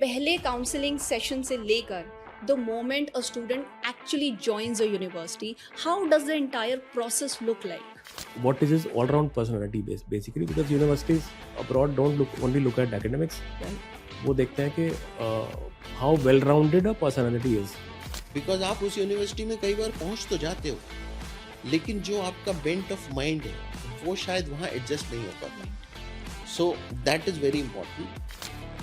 पहले counselling session से लेकर the moment a student actually joins a university, how does the entire process look like? What is his all-round personality base basically, because universities abroad don't only look at academics. Right. वो देखते हैं कि how well rounded a personality is. Because आप उस university में कई बार पहुंच तो जाते हो, लेकिन जो आपका बेंट ऑफ माइंड है वो शायद वहाँ एडजस्ट नहीं हो पाता. So that is very important.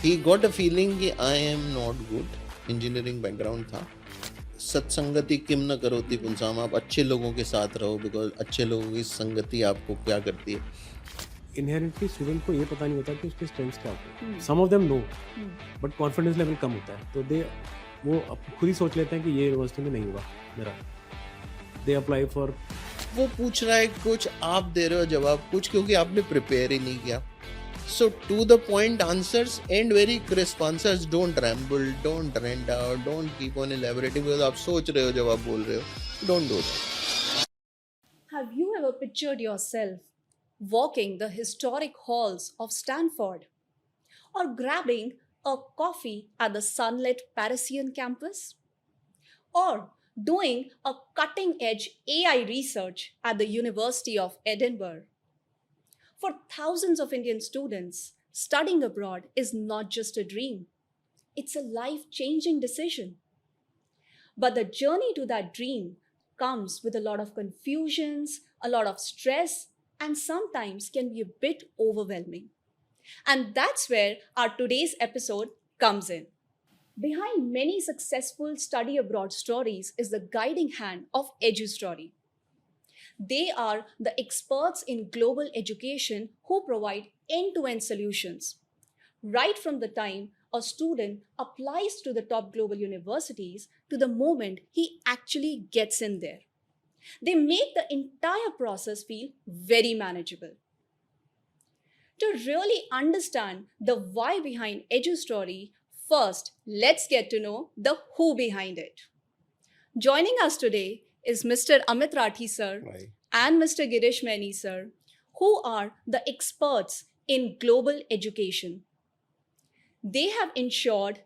He got a feeling कि I am not good. Engineering background था. सत्संगति किम न करोति पुंसाम. आप अच्छे लोगों के साथ रहो, बिकॉज अच्छे लोगों की संगति आपको क्या करती है. इनहेरेंटली स्टूडेंट को ये पता नहीं होता कि उसके स्ट्रेंथ्स क्या होते हैं. Some of them know, but confidence level कम होता है, तो वो खुद ही सोच लेते हैं कि ये यूनिवर्सिटी में नहीं होगा मेरा. दे अप्लाई फॉर. वो पूछ रहा है कुछ, आप दे रहे हो जवाब कुछ, क्योंकि आपने प्रिपेयर ही नहीं किया. So to the point answers and very crisp answers. Don't ramble, don't rant out, don't keep on elaborating because आप सोच रहे हो जब आप बोल रहे हो. Don't do that. Have you ever pictured yourself walking the historic halls of Stanford or grabbing a coffee at the sunlit Parisian campus or doing a cutting edge AI research at the University of Edinburgh? For thousands of Indian students, studying abroad is not just a dream, it's a life changing decision. But the journey to that dream comes with a lot of confusions, a lot of stress, and sometimes can be a bit overwhelming. And that's where our today's episode comes in. Behind many successful study abroad stories is the guiding hand of EduStory. They are the experts in global education who provide end-to-end solutions. Right from the time a student applies to the top global universities to the moment he actually gets in there. They make the entire process feel very manageable. To really understand the why behind EduStory, first, let's get to know the who behind it. Joining us today is Mr. Amit Rathi sir. Right. And Mr. Girish Maini sir, who are the experts in global education. They have ensured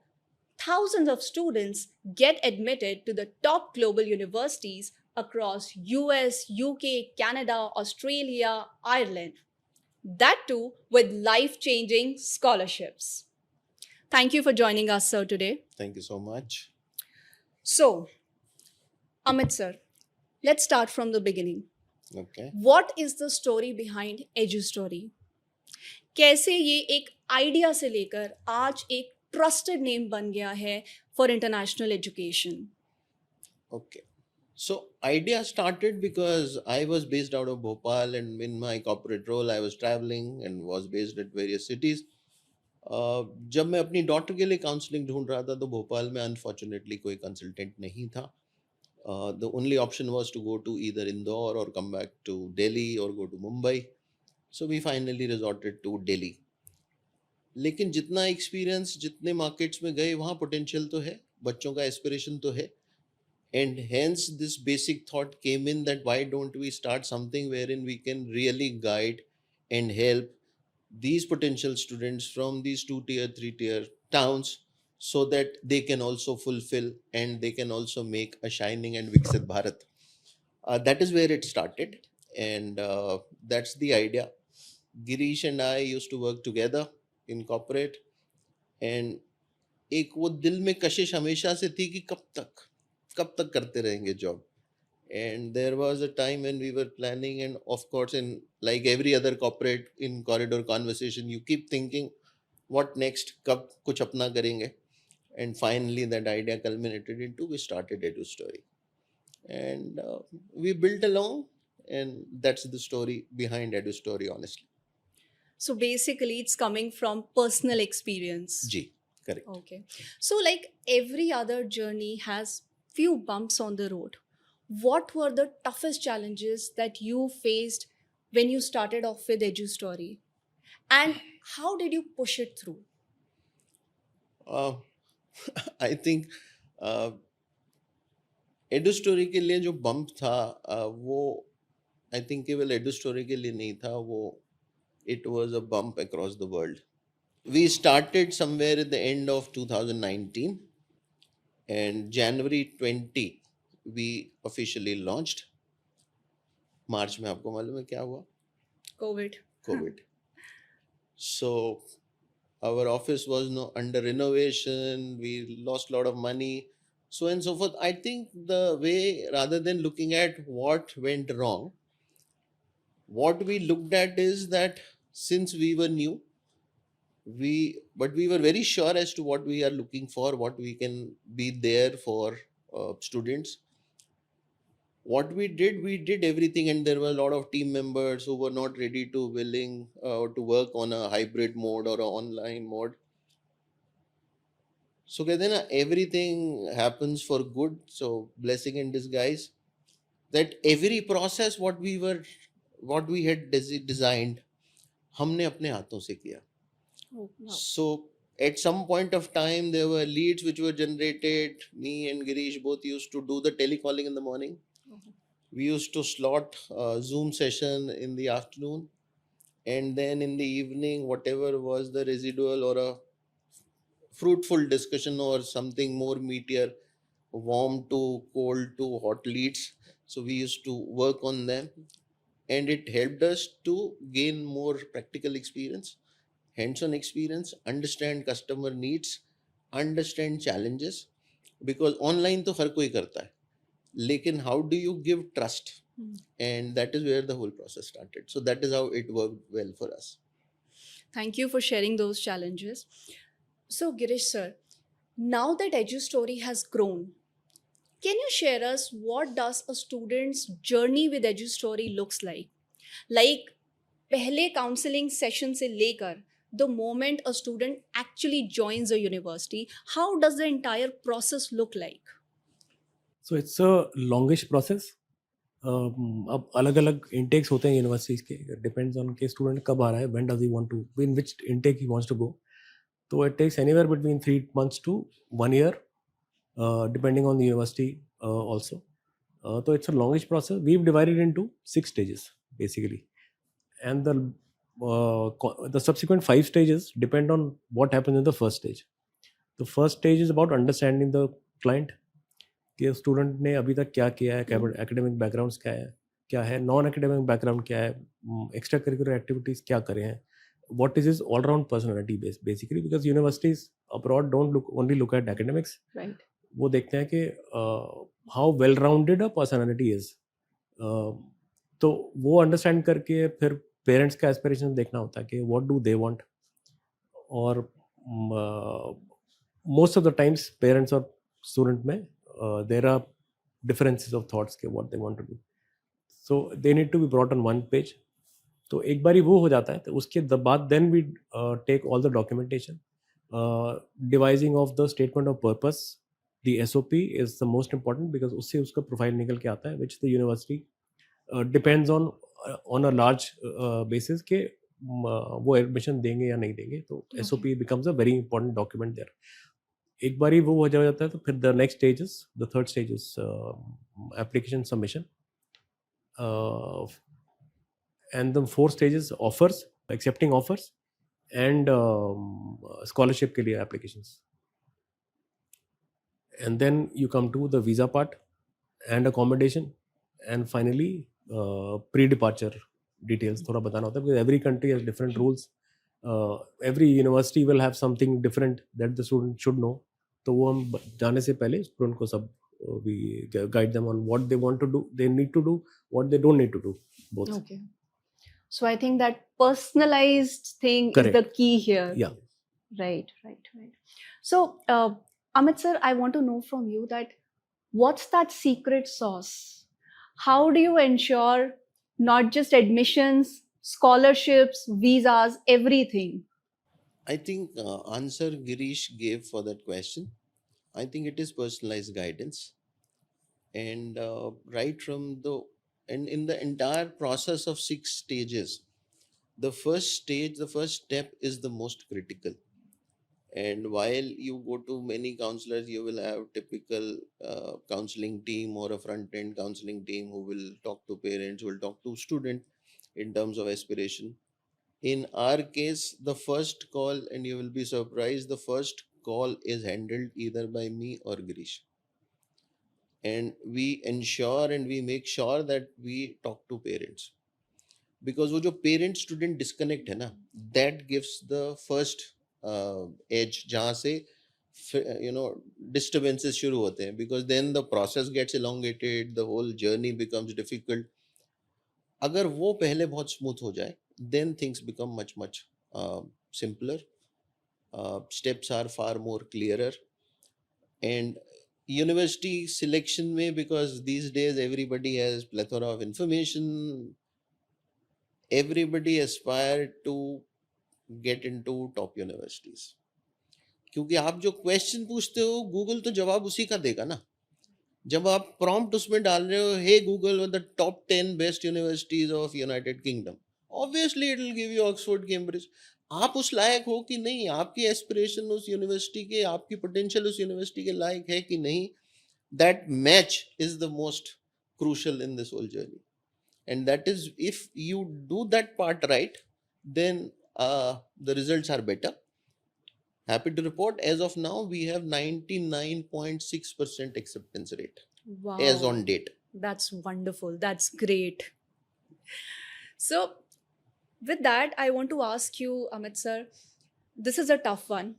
thousands of students get admitted to the top global universities across US, UK, Canada, Australia, Ireland. That too with life-changing scholarships. Thank you for joining us, sir, today. Thank you so much. So, Amit sir, let's start from the beginning. Okay. What is the story behind EduStory? कैसे ये एक idea से लेकर आज एक trusted name बन गया है for international education? Okay. So idea started because I was based out of Bhopal, and in my corporate role I was traveling and was based at various cities. जब मैं अपनी डॉटर के लिए counselling ढूंढ रहा था तो भोपाल में अनफॉर्चुनेटली कोई कंसल्टेंट नहीं था. The only option was to go to either Indore or come back to Delhi or go to Mumbai. So we finally resorted to Delhi. लेकिन जितना एक्सपीरियंस, जितने मार्केट्स में गए, वहाँ पोटेंशियल तो है, बच्चों का एस्पिरेशन तो है. And hence this basic thought came in that why don't we start something wherein we can really guide and help these potential students from these 2-tier, 3-tier towns, so that they can also fulfill and they can also make a shining and Viksit Bharat. That is where it started, and that's the idea. Girish and I used to work together in corporate, and एक वो दिल में कशिश हमेशा से थी कि कब तक करते रहेंगे job. And there was a time when we were planning, and of course, in like every other corporate in corridor conversation, you keep thinking, what next? कब कुछ अपना करेंगे? And finally, that idea culminated into we started EduStory, and we built along, and that's the story behind EduStory, honestly. So basically, it's coming from personal experience. Ji, correct. Okay. So like every other journey has few bumps on the road. What were the toughest challenges that you faced when you started off with EduStory? And how did you push it through? I think EduStory के लिए जो bump था वो I think केवल EduStory के लिए नहीं था, वो it was a bump across the world. We started somewhere at the end of 2019, and January 20 we officially launched. मार्च में आपको मालूम है क्या हुआ? COVID. COVID. So our office was no under renovation, we lost a lot of money, so and so forth. I think the way, rather than looking at what went wrong, what we looked at is that since we were new, we were very sure as to what we are looking for, what we can be there for students. What we did everything, and there were a lot of team members who were not ready to willing to work on a hybrid mode or a online mode. So कहते हैं ना, everything happens for good, so blessing in disguise. That every process what we had designed, हमने अपने हाथों से किया. Oh, wow. So at some point of time there were leads which were generated. Me and Girish both used to do the telecalling in the morning. We used to slot a Zoom session in the afternoon, and then in the evening, whatever was the residual or a fruitful discussion or something more meatier, warm to cold to hot leads. So we used to work on them, and it helped us to gain more practical experience, hands-on experience, understand customer needs, understand challenges, because online तो हर कोई करता है, लेकिन how do you give trust? And that is where the whole process started. So that is how it worked well for us. Thank you for sharing those challenges. So, Girish sir, now that EduStory has grown, can you share us what does a student's journey with EduStory looks like? Like, पहले counseling session से लेकर the moment a student actually joins a university, how does the entire process look like? So it's a longish process. अब अलग अलग intakes होते हैं universities के, depends on के student कब आ रहा है, when does he want to, in which intake he wants to go. So it takes anywhere between 3 months to 1 year, depending on the university also. So it's a longish process. We've divided into 6 stages basically, and the subsequent 5 stages depend on what happens in the first stage. The first stage is about understanding the client, कि student ने अभी तक क्या किया है, academic backgrounds क्या है, non academic background क्या है, एक्स्ट्रा करिकुलर एक्टिविटीज़ क्या करे हैं, what is his all-round personality base basically, because universities abroad don't only look at academics. Right. वो देखते हैं कि how well-rounded a personality is. तो वो अंडरस्टैंड करके फिर पेरेंट्स का एस्पिरेशन देखना होता है कि what do they want, और most of the times parents और स्टूडेंट में there are differences of thoughts के what they want to do, so they need to be brought on one page. तो एक बारी वो हो जाता है तो उसके बाद then we take all the documentation, devising of the statement of purpose. The SOP is the most important because उससे उसका प्रोफाइल निकल के आता है, which the university depends on a large basis के वो एडमिशन देंगे या नहीं देंगे. तो SOP becomes a very important document there. एक बारी वो हो जाता है तो फिर the next stage is, the third stage is application submission, and the 4 stages offers, accepting offers, and scholarship के लिए applications, and then you come to the visa part and accommodation, and finally pre-departure details थोड़ा बताना होता है because every country has different rules. Every university will have something different that the student should know. तो वो हम जाने से पहले स्टूडेंट को सब we guide them on what they want to do, they need to do, what they don't need to do, both. Okay. So I think that personalized thing Correct. is the key here. Yeah. Right. So, Amit sir, I want to know from you that what's that secret sauce? How do you ensure not just admissions, scholarships, visas, everything? I think answer Girish gave for that question. I think it is personalized guidance, and right from the and in the entire process of 6 stages, the first stage, the first step is the most critical. And while you go to many counselors, you will have typical counseling team or a front end counseling team who will talk to parents, who will talk to student in terms of aspiration. In our case, the first call, and you will be surprised, the first call is handled either by me or Girish. And we ensure and we make sure that we talk to parents. Because वो जो parent student disconnect है ना, that gives the first edge जहाँ से disturbances शुरू होते हैं, because then the process gets elongated, the whole journey becomes difficult. अगर वो पहले बहुत smooth हो जाए, then things become much simpler. Steps are far more clearer. And university selection में, because these days everybody has plethora of information, everybody aspire to get into top universities. क्योंकि आप जो क्वेश्चन पूछते हो गूगल तो जवाब उसी का देगा ना. जब आप प्रॉम्प्ट उसमें डाल रहे हो, hey Google the top 10 best universities of United Kingdom, obviously it will give you Oxford Cambridge. आप उस लायक हो कि नहीं, आपकी एस्पिरेशन उस यूनिवर्सिटी के, आपकी पोटेंशियल उस यूनिवर्सिटी के लायक है कि नहीं, that match is the most crucial in this whole journey. And that is, if you do that part right, then the results are better. Happy to report, as of now, we have 99.6% acceptance rate. Wow. As on date. That's wonderful. That's great. So, with that, I want to ask you, Amit sir, this is a tough one.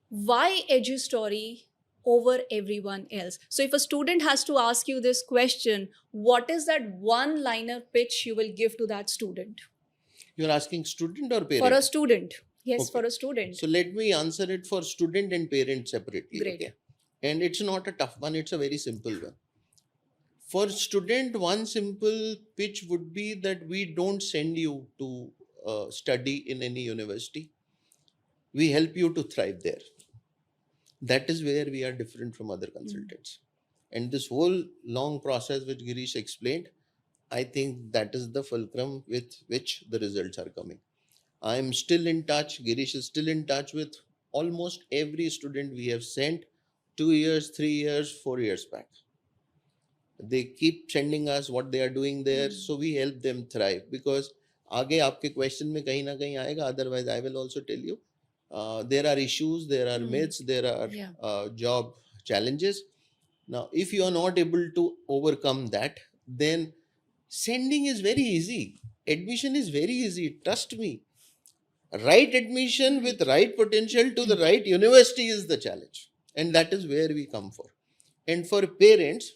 Why EduStory over everyone else? So if a student has to ask you this question, what is that one-liner pitch you will give to that student? You're asking student or parent? For a student. Yes, Okay. for a student. So let me answer it for student and parent separately. Great. Okay? And it's not a tough one, it's a very simple one. For student, one simple pitch would be that we don't send you to study in any university. We help you to thrive there. That is where we are different from other consultants. And this whole long process which Girish explained, I think that is the fulcrum with which the results are coming. I am still in touch, Girish is still in touch with almost every student we have sent 2 years, 3 years, 4 years back. They keep sending us what they are doing there, so we help them thrive. Because आगे आपके question में कहीं ना कहीं आएगा, otherwise I will also tell you. There are issues, there are myths, there are job challenges. Now, if you are not able to overcome that, then sending is very easy. Admission is very easy. Trust me. Right admission with right potential to the right university is the challenge. And that is where we come for. And for parents,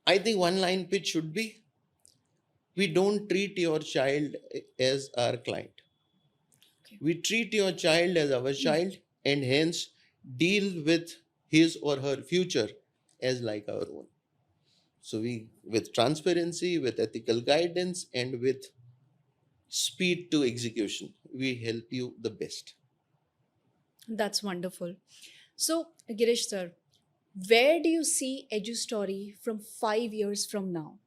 I think one line pitch should be, we don't treat your child as our client. We treat your child as our child, and hence deal with his or her future as like our own. So we, with transparency, with ethical guidance, and with speed to execution, we help you the best. That's wonderful. So, Girish sir, where do you see EduStory from 5 years from now?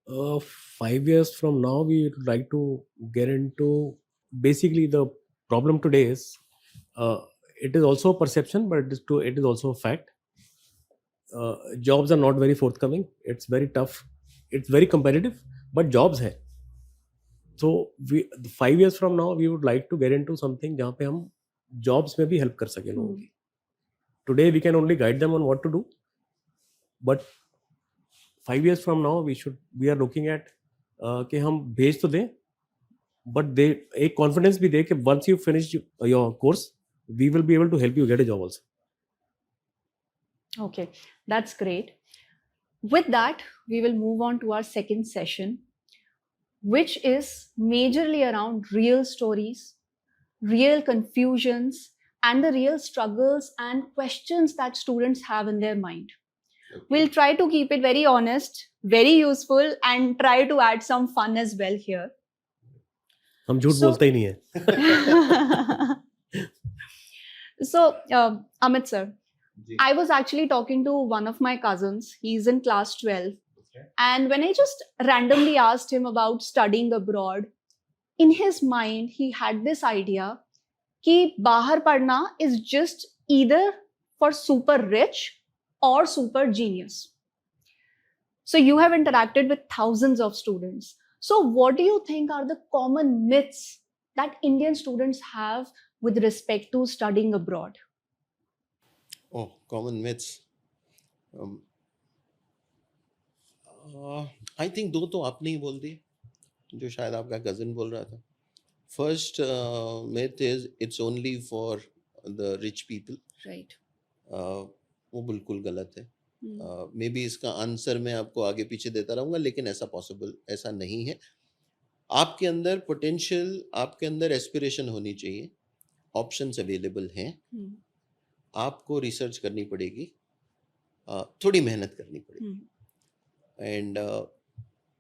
5 years from now, we would like to get into, basically the problem today is, it is also a perception, but it is also a fact. Jobs are not very forthcoming. It's very tough. It's very competitive, but jobs hai. So 5 years from now, we would like to get into something जहाँ पे हम jobs में भी help कर सकें लोगों की. Today we can only guide them on what to do, but 5 years from now we are looking at कि हम भेज तो दें, but they एक confidence भी दे कि once you finish your course, we will be able to help you get a job also. Okay, that's great. With that, we will move on to our second session, which is majorly around real stories, real confusions, and the real struggles and questions that students have in their mind. We'll try to keep it very honest, very useful, and try to add some fun as well here. हम झूठ बोलते ही नहीं है. So, Amit sir, I was actually talking to one of my cousins. He's in class 12. Okay. And when I just randomly asked him about studying abroad, in his mind, he had this idea कि बाहर पढ़ना is just either for super rich or super genius. So you have interacted with thousands of students. So what do you think are the common myths that Indian students have with respect to studying abroad? Oh, common myths. Um, I think दो तो आपने ही बोल दिए, जो शायद आपका cousin बोल रहा था. First myth is it's only for the rich people. Right. वो बिल्कुल गलत है. Hmm. मे बी इसका आंसर मैं आपको आगे पीछे देता रहूँगा, लेकिन ऐसा नहीं है. आपके अंदर पोटेंशियल, आपके अंदर एस्पिरेशन होनी चाहिए. ऑप्शंस अवेलेबल हैं. Hmm. आपको रिसर्च करनी पड़ेगी, थोड़ी मेहनत करनी पड़ेगी. Hmm. And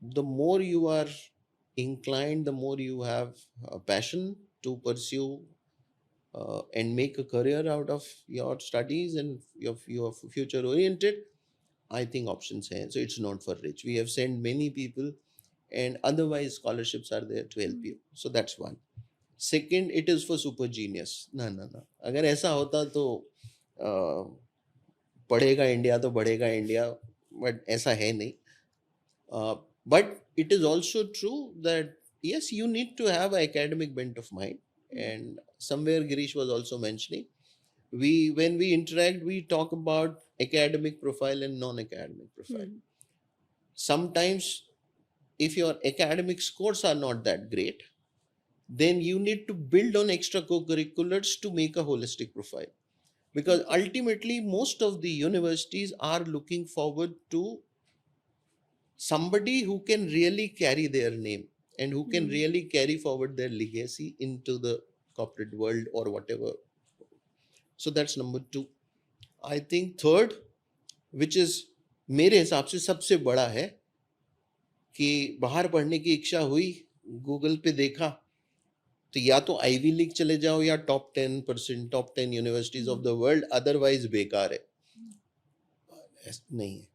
the more you are inclined, the more you have a passion to pursue and make a career out of your studies and your future oriented, I think options hai. So it's not for rich. We have sent many people, and otherwise scholarships are there to help you. So that's one. Second, it is for super genius. ना. अगर ऐसा होता तो पढ़ेगा India तो बढ़ेगा India, but ऐसा है नहीं. But it is also true that yes, you need to have an academic bent of mind. And somewhere Girish was also mentioning, when we interact, we talk about academic profile and non-academic profile. Hmm. Sometimes if your academic scores are not that great, then you need to build on extra co-curriculars to make a holistic profile. Because ultimately, most of the universities are looking forward to somebody who can really carry their name and who can really carry forward their legacy into the corporate world or whatever. So that's number two. I think third, which is मेरे हिसाब से सबसे बड़ा है, कि बाहर पढ़ने की इच्छा हुई, गूगल पे देखा, तो या तो आईवी लीग चले जाओ या top 10%, top 10 universities of the world, otherwise बेकार है. नहीं है.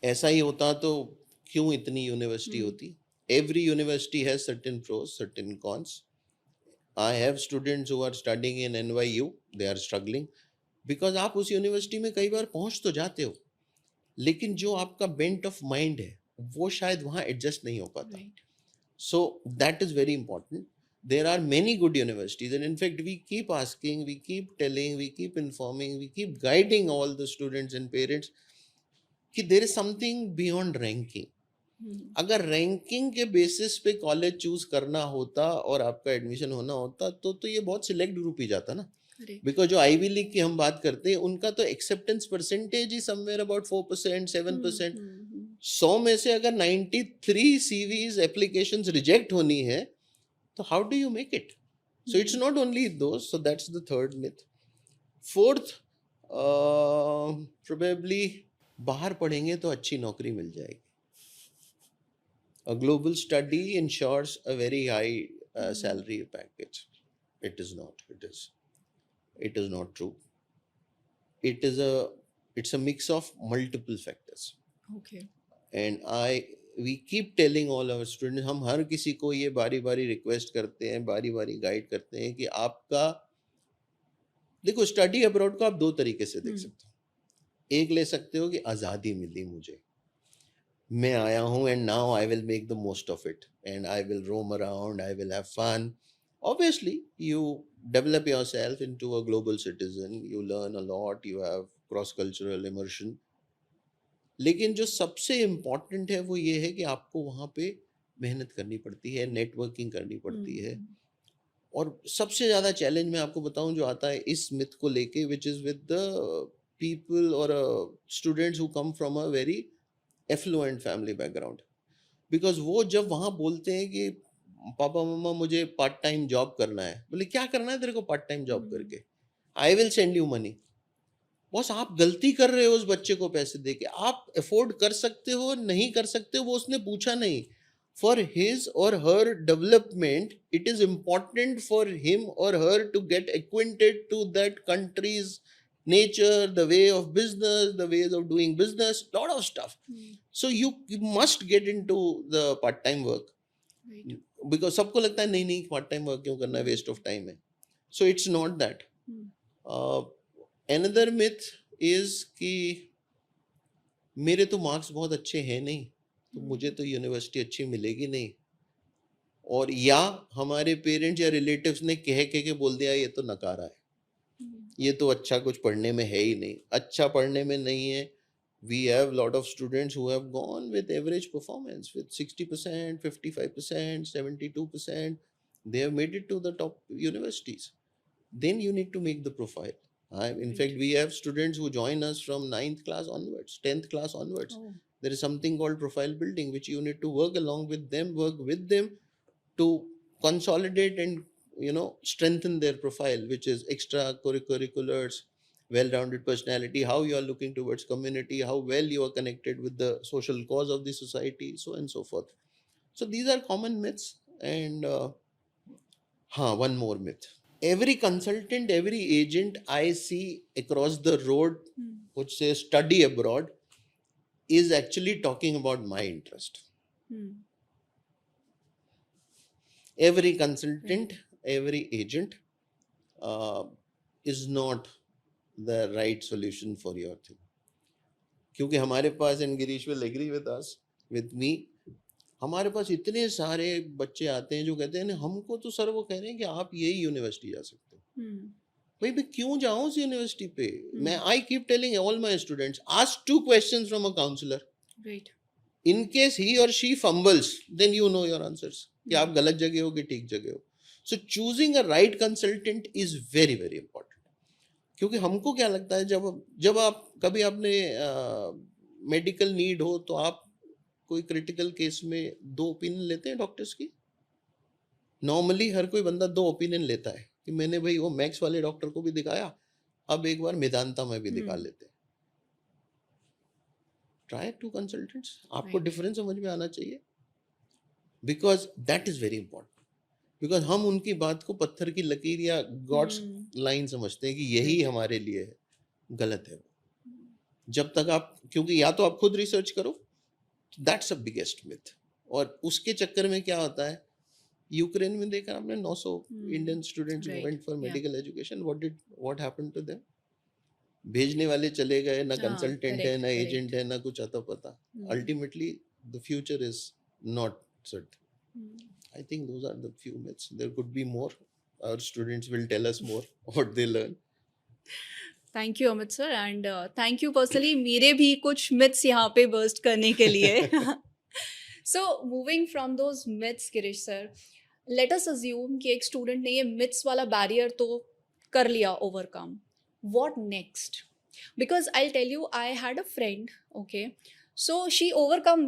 ऐसा ही होता तो क्यों इतनी यूनिवर्सिटी होती? Every university has certain pros, certain cons. I have students who are studying in NYU, they are struggling because आप उस यूनिवर्सिटी में कई बार पहुंच तो जाते हो, लेकिन जो आपका बेंट ऑफ माइंड है वो शायद वहाँ एडजस्ट नहीं हो पाता. So that is very important. There are many good universities, and in fact we keep asking, we keep telling, we keep informing, we keep guiding all the students and parents कि there is something beyond ranking. अगर ranking के basis पे college choose करना होता और आपका admission होना होता तो ये बहुत सिलेक्ट ग्रुप ही जाता ना. बिकॉज जो आईवी लीग की हम बात करते हैं उनका तो acceptance percentage he somewhere about 4%, 7%. 100 में से अगर 93 सीवीज एप्लीकेशंस रिजेक्ट होनी है तो how do you make it? So it's not only those. So that's the third myth. Fourth, probably बाहर पढ़ेंगे तो अच्छी नौकरी मिल जाएगी. A global study ensures a very high salary package. It is not. It is not true. It's a mix of multiple factors. Okay. And we keep telling all our students, हम हर किसी को ये बारी बारी रिक्वेस्ट करते हैं, बारी बारी गाइड करते हैं कि आपका देखो, स्टडी अब्रॉड को आप दो तरीके से देख सकते हो. एक ले सकते हो कि आज़ादी मिली मुझे, मैं आया हूँ and now I will make the most of it and I will roam around, I will have fun. Obviously, you develop yourself into a global citizen, you learn a lot, you have cross-cultural immersion. लेकिन जो सबसे important है वो ये है कि आपको वहाँ पे मेहनत करनी पड़ती है, नेटवर्किंग करनी पड़ती है. और सबसे ज़्यादा चैलेंज मैं आपको बताऊं जो आता है इस मिथ को लेके, which is with the people और students who come from a very affluent family background. Because वो जब वहाँ बोलते हैं कि पापा मम्मा मुझे पार्ट टाइम जॉब करना है, बोले क्या करना है तेरे को पार्ट टाइम जॉब करके? I will send you money. Boss, आप गलती कर रहे हो उस बच्चे को पैसे दे के. आप अफोर्ड कर सकते हो, नहीं कर सकते हो, वो उसने पूछा नहीं. For his or her development it is important for him or her to get acquainted to that countries nature, the way of business, the ways of doing business, lot of stuff. So you must get into the part-time work. Right. Because सबको लगता है नहीं part-time work क्यों करना है, waste of time है. So it's not that. Another myth is कि मेरे तो मार्क्स बहुत अच्छे हैं नहीं, तो मुझे तो यूनिवर्सिटी अच्छी मिलेगी नहीं. और या हमारे पेरेंट्स या रिलेटिव्स ने कह के बोल दिया ये तो नकारा है, ये तो अच्छा कुछ पढ़ने में है ही नहीं, अच्छा पढ़ने में नहीं है. We have lot of students who have gone with average performance with 60%, 55%, 72%. They have made it to the top universities. Then you need to make the profile. In fact, we have students who join us from 9th class onwards, 10th class onwards. Oh. There is something called profile building, which you need to work along with them, work with them to consolidate and strengthen their profile, which is extracurriculars, well-rounded personality, how you are looking towards community, how well you are connected with the social cause of the society, so and so forth. So these are common myths. And one more myth. Every consultant, every agent I see across the road which says study abroad is actually talking about my interest. Every consultant, every agent is not the right solution for your thing. क्योंकि हमारे पास, and Girish will agree with us, with me, हमारे पास इतने सारे बच्चे आते हैं जो कहते हैं हमको तो सर वो कह रहे हैं कि आप यही यूनिवर्सिटी जा सकते हो. भाई मैं क्यों जाऊं उस यूनिवर्सिटी पे? मैं I keep telling all my students, ask 2 questions from a counselor. Right. In case he or she fumbles, then you know your answers, कि आप गलत जगह हो कि ठीक जगह हो. So choosing a right consultant is very very important. क्योंकि हमको क्या लगता है, जब आप कभी आपने मेडिकल नीड हो तो आप कोई क्रिटिकल केस में 2 ओपिनियन लेते हैं डॉक्टर्स की. नॉर्मली हर कोई बंदा 2 ओपिनियन लेता है कि मैंने भाई वो मैक्स वाले डॉक्टर को भी दिखाया, अब एक बार मेदांता में भी दिखा लेते हैं. Try 2 consultants. आपको डिफरेंस समझ में आना चाहिए, because that is very important. Because हम उनकी बात को पत्थर की लकीर या गॉड्स लाइन समझते हैं कि यही हमारे लिए है. गलत है वो. जब तक आप, क्योंकि या तो आप खुद रिसर्च करो, दैट्स अ बिगेस्ट मिथ. और उसके चक्कर में क्या होता है, यूक्रेन में देखा आपने 900 Indian students went for medical education. What happened to them? भेजने वाले चले गए, ना कंसल्टेंट है, ना एजेंट है, ना कुछ आता पता. Ultimately the future is not certain. I think those are the few myths. There could be more. Our students will tell us more what they learn. Thank you Amit sir, and thank you personally मेरे भी कुछ myths यहाँ पे burst करने के लिए. So moving from those myths, Girish sir, let us assume कि एक स्टूडेंट ने ये मिथ्स वाला बैरियर तो कर लिया overcome. What next? Because I tell you, I had a friend, okay, so she overcome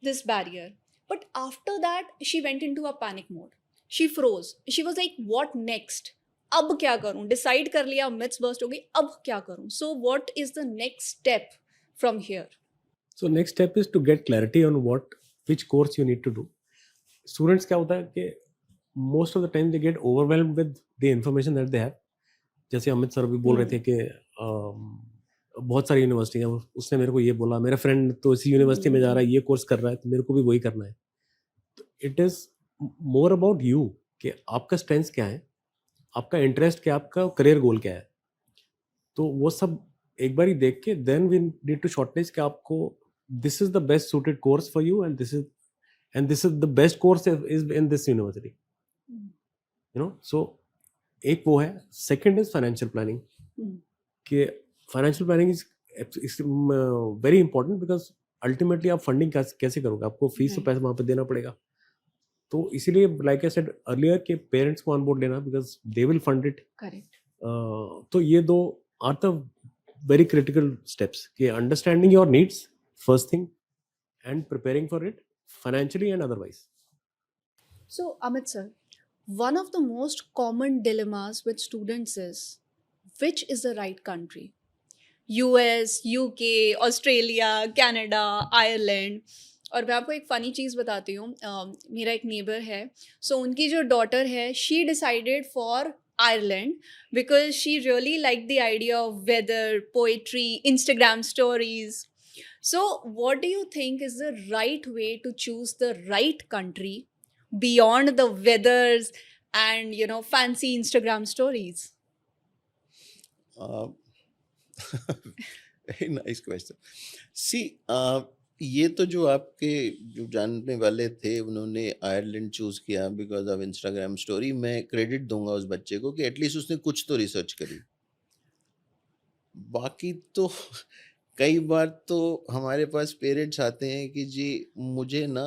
this barrier, but after that she went into a panic mode. She froze. She was like, what next? अब क्या करूं? Decide कर लिया, myths burst हो गई, अब क्या करूं? So what is the next step from here? So next step is to get clarity on which course you need to do. Students क्या होता है कि most of the time they get overwhelmed with the information that they have. जैसे Amit sir भी बोल रहे थे कि बहुत सारी यूनिवर्सिटी है, उसने मेरे को ये बोला, मेरा फ्रेंड तो इसी यूनिवर्सिटी में जा रहा है, ये कोर्स कर रहा है, तो मेरे को भी वही करना है. तो it is more about you कि आपका स्ट्रेंथ क्या है, आपका इंटरेस्ट क्या है, आपका करियर गोल क्या है. तो वो सब एक बार ही देख के then we need to shortlist कि आपको this is the best suited course for you and this is the best course is in this university, you know. So एक वो है. Second is financial planning. कि financial planning is very important because ultimately आप funding कैसे करोगे, आपको fees तो पैसा वहाँ पे देना पड़ेगा. तो इसीलिए लाइक आई सेड अर्लियर के पेरेंट्स को ऑन बोर्ड लेना because they will fund it. Correct. तो ये 2 are the very critical steps कि understanding your needs first thing and preparing for it financially and otherwise. So Amit sir, one of the most common dilemmas with students is, which is the right country? US, UK, Australia, Canada, Ireland. और मैं आपको एक funny चीज़ बताती हूँ. मेरा एक neighbour है, सो उनकी जो डॉटर है, she decided for Ireland because she really like the idea of weather, poetry, Instagram stories. So what do you think is the right way to choose the right country beyond the weathers and, you know, fancy Instagram stories? Very nice question. See, ये तो जो आपके जो जानने वाले थे उन्होंने Ireland choose किया बिकॉज ऑफ इंस्टाग्राम स्टोरी, मैं क्रेडिट दूंगा उस बच्चे को कि एटलीस्ट उसने कुछ तो रिसर्च करी। बाकी तो कई बार तो हमारे पास पेरेंट्स आते हैं कि जी मुझे ना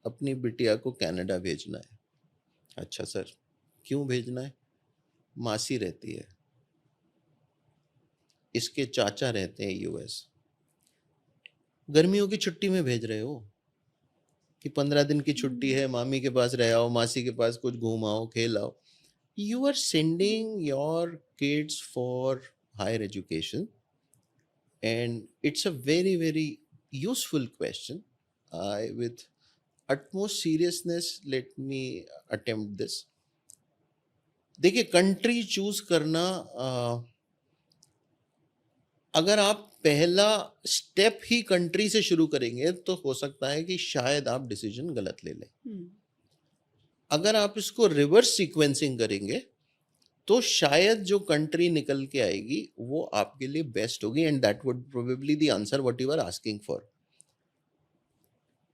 अपनी बिटिया को कनाडा भेजना है। अच्छा सर, क्यों भेजना है? मासी रहती है, इसके चाचा रहते हैं यूएस, गर्मियों की छुट्टी में भेज रहे हो कि 15 दिन की छुट्टी है, मामी के पास रह आओ, मासी के पास कुछ घूम आओ, खेल आओ। You are sending your kids for higher education and it's a very very useful question. I with utmost seriousness let me attempt this. देखिए, कंट्री चूज करना अगर आप पहला स्टेप ही कंट्री से शुरू करेंगे तो हो सकता है कि शायद आप डिसीजन गलत ले लें। अगर आप इसको रिवर्स सीक्वेंसिंग करेंगे तो शायद जो कंट्री निकल के आएगी वो आपके लिए बेस्ट होगी, and that would probably the answer what you are asking for.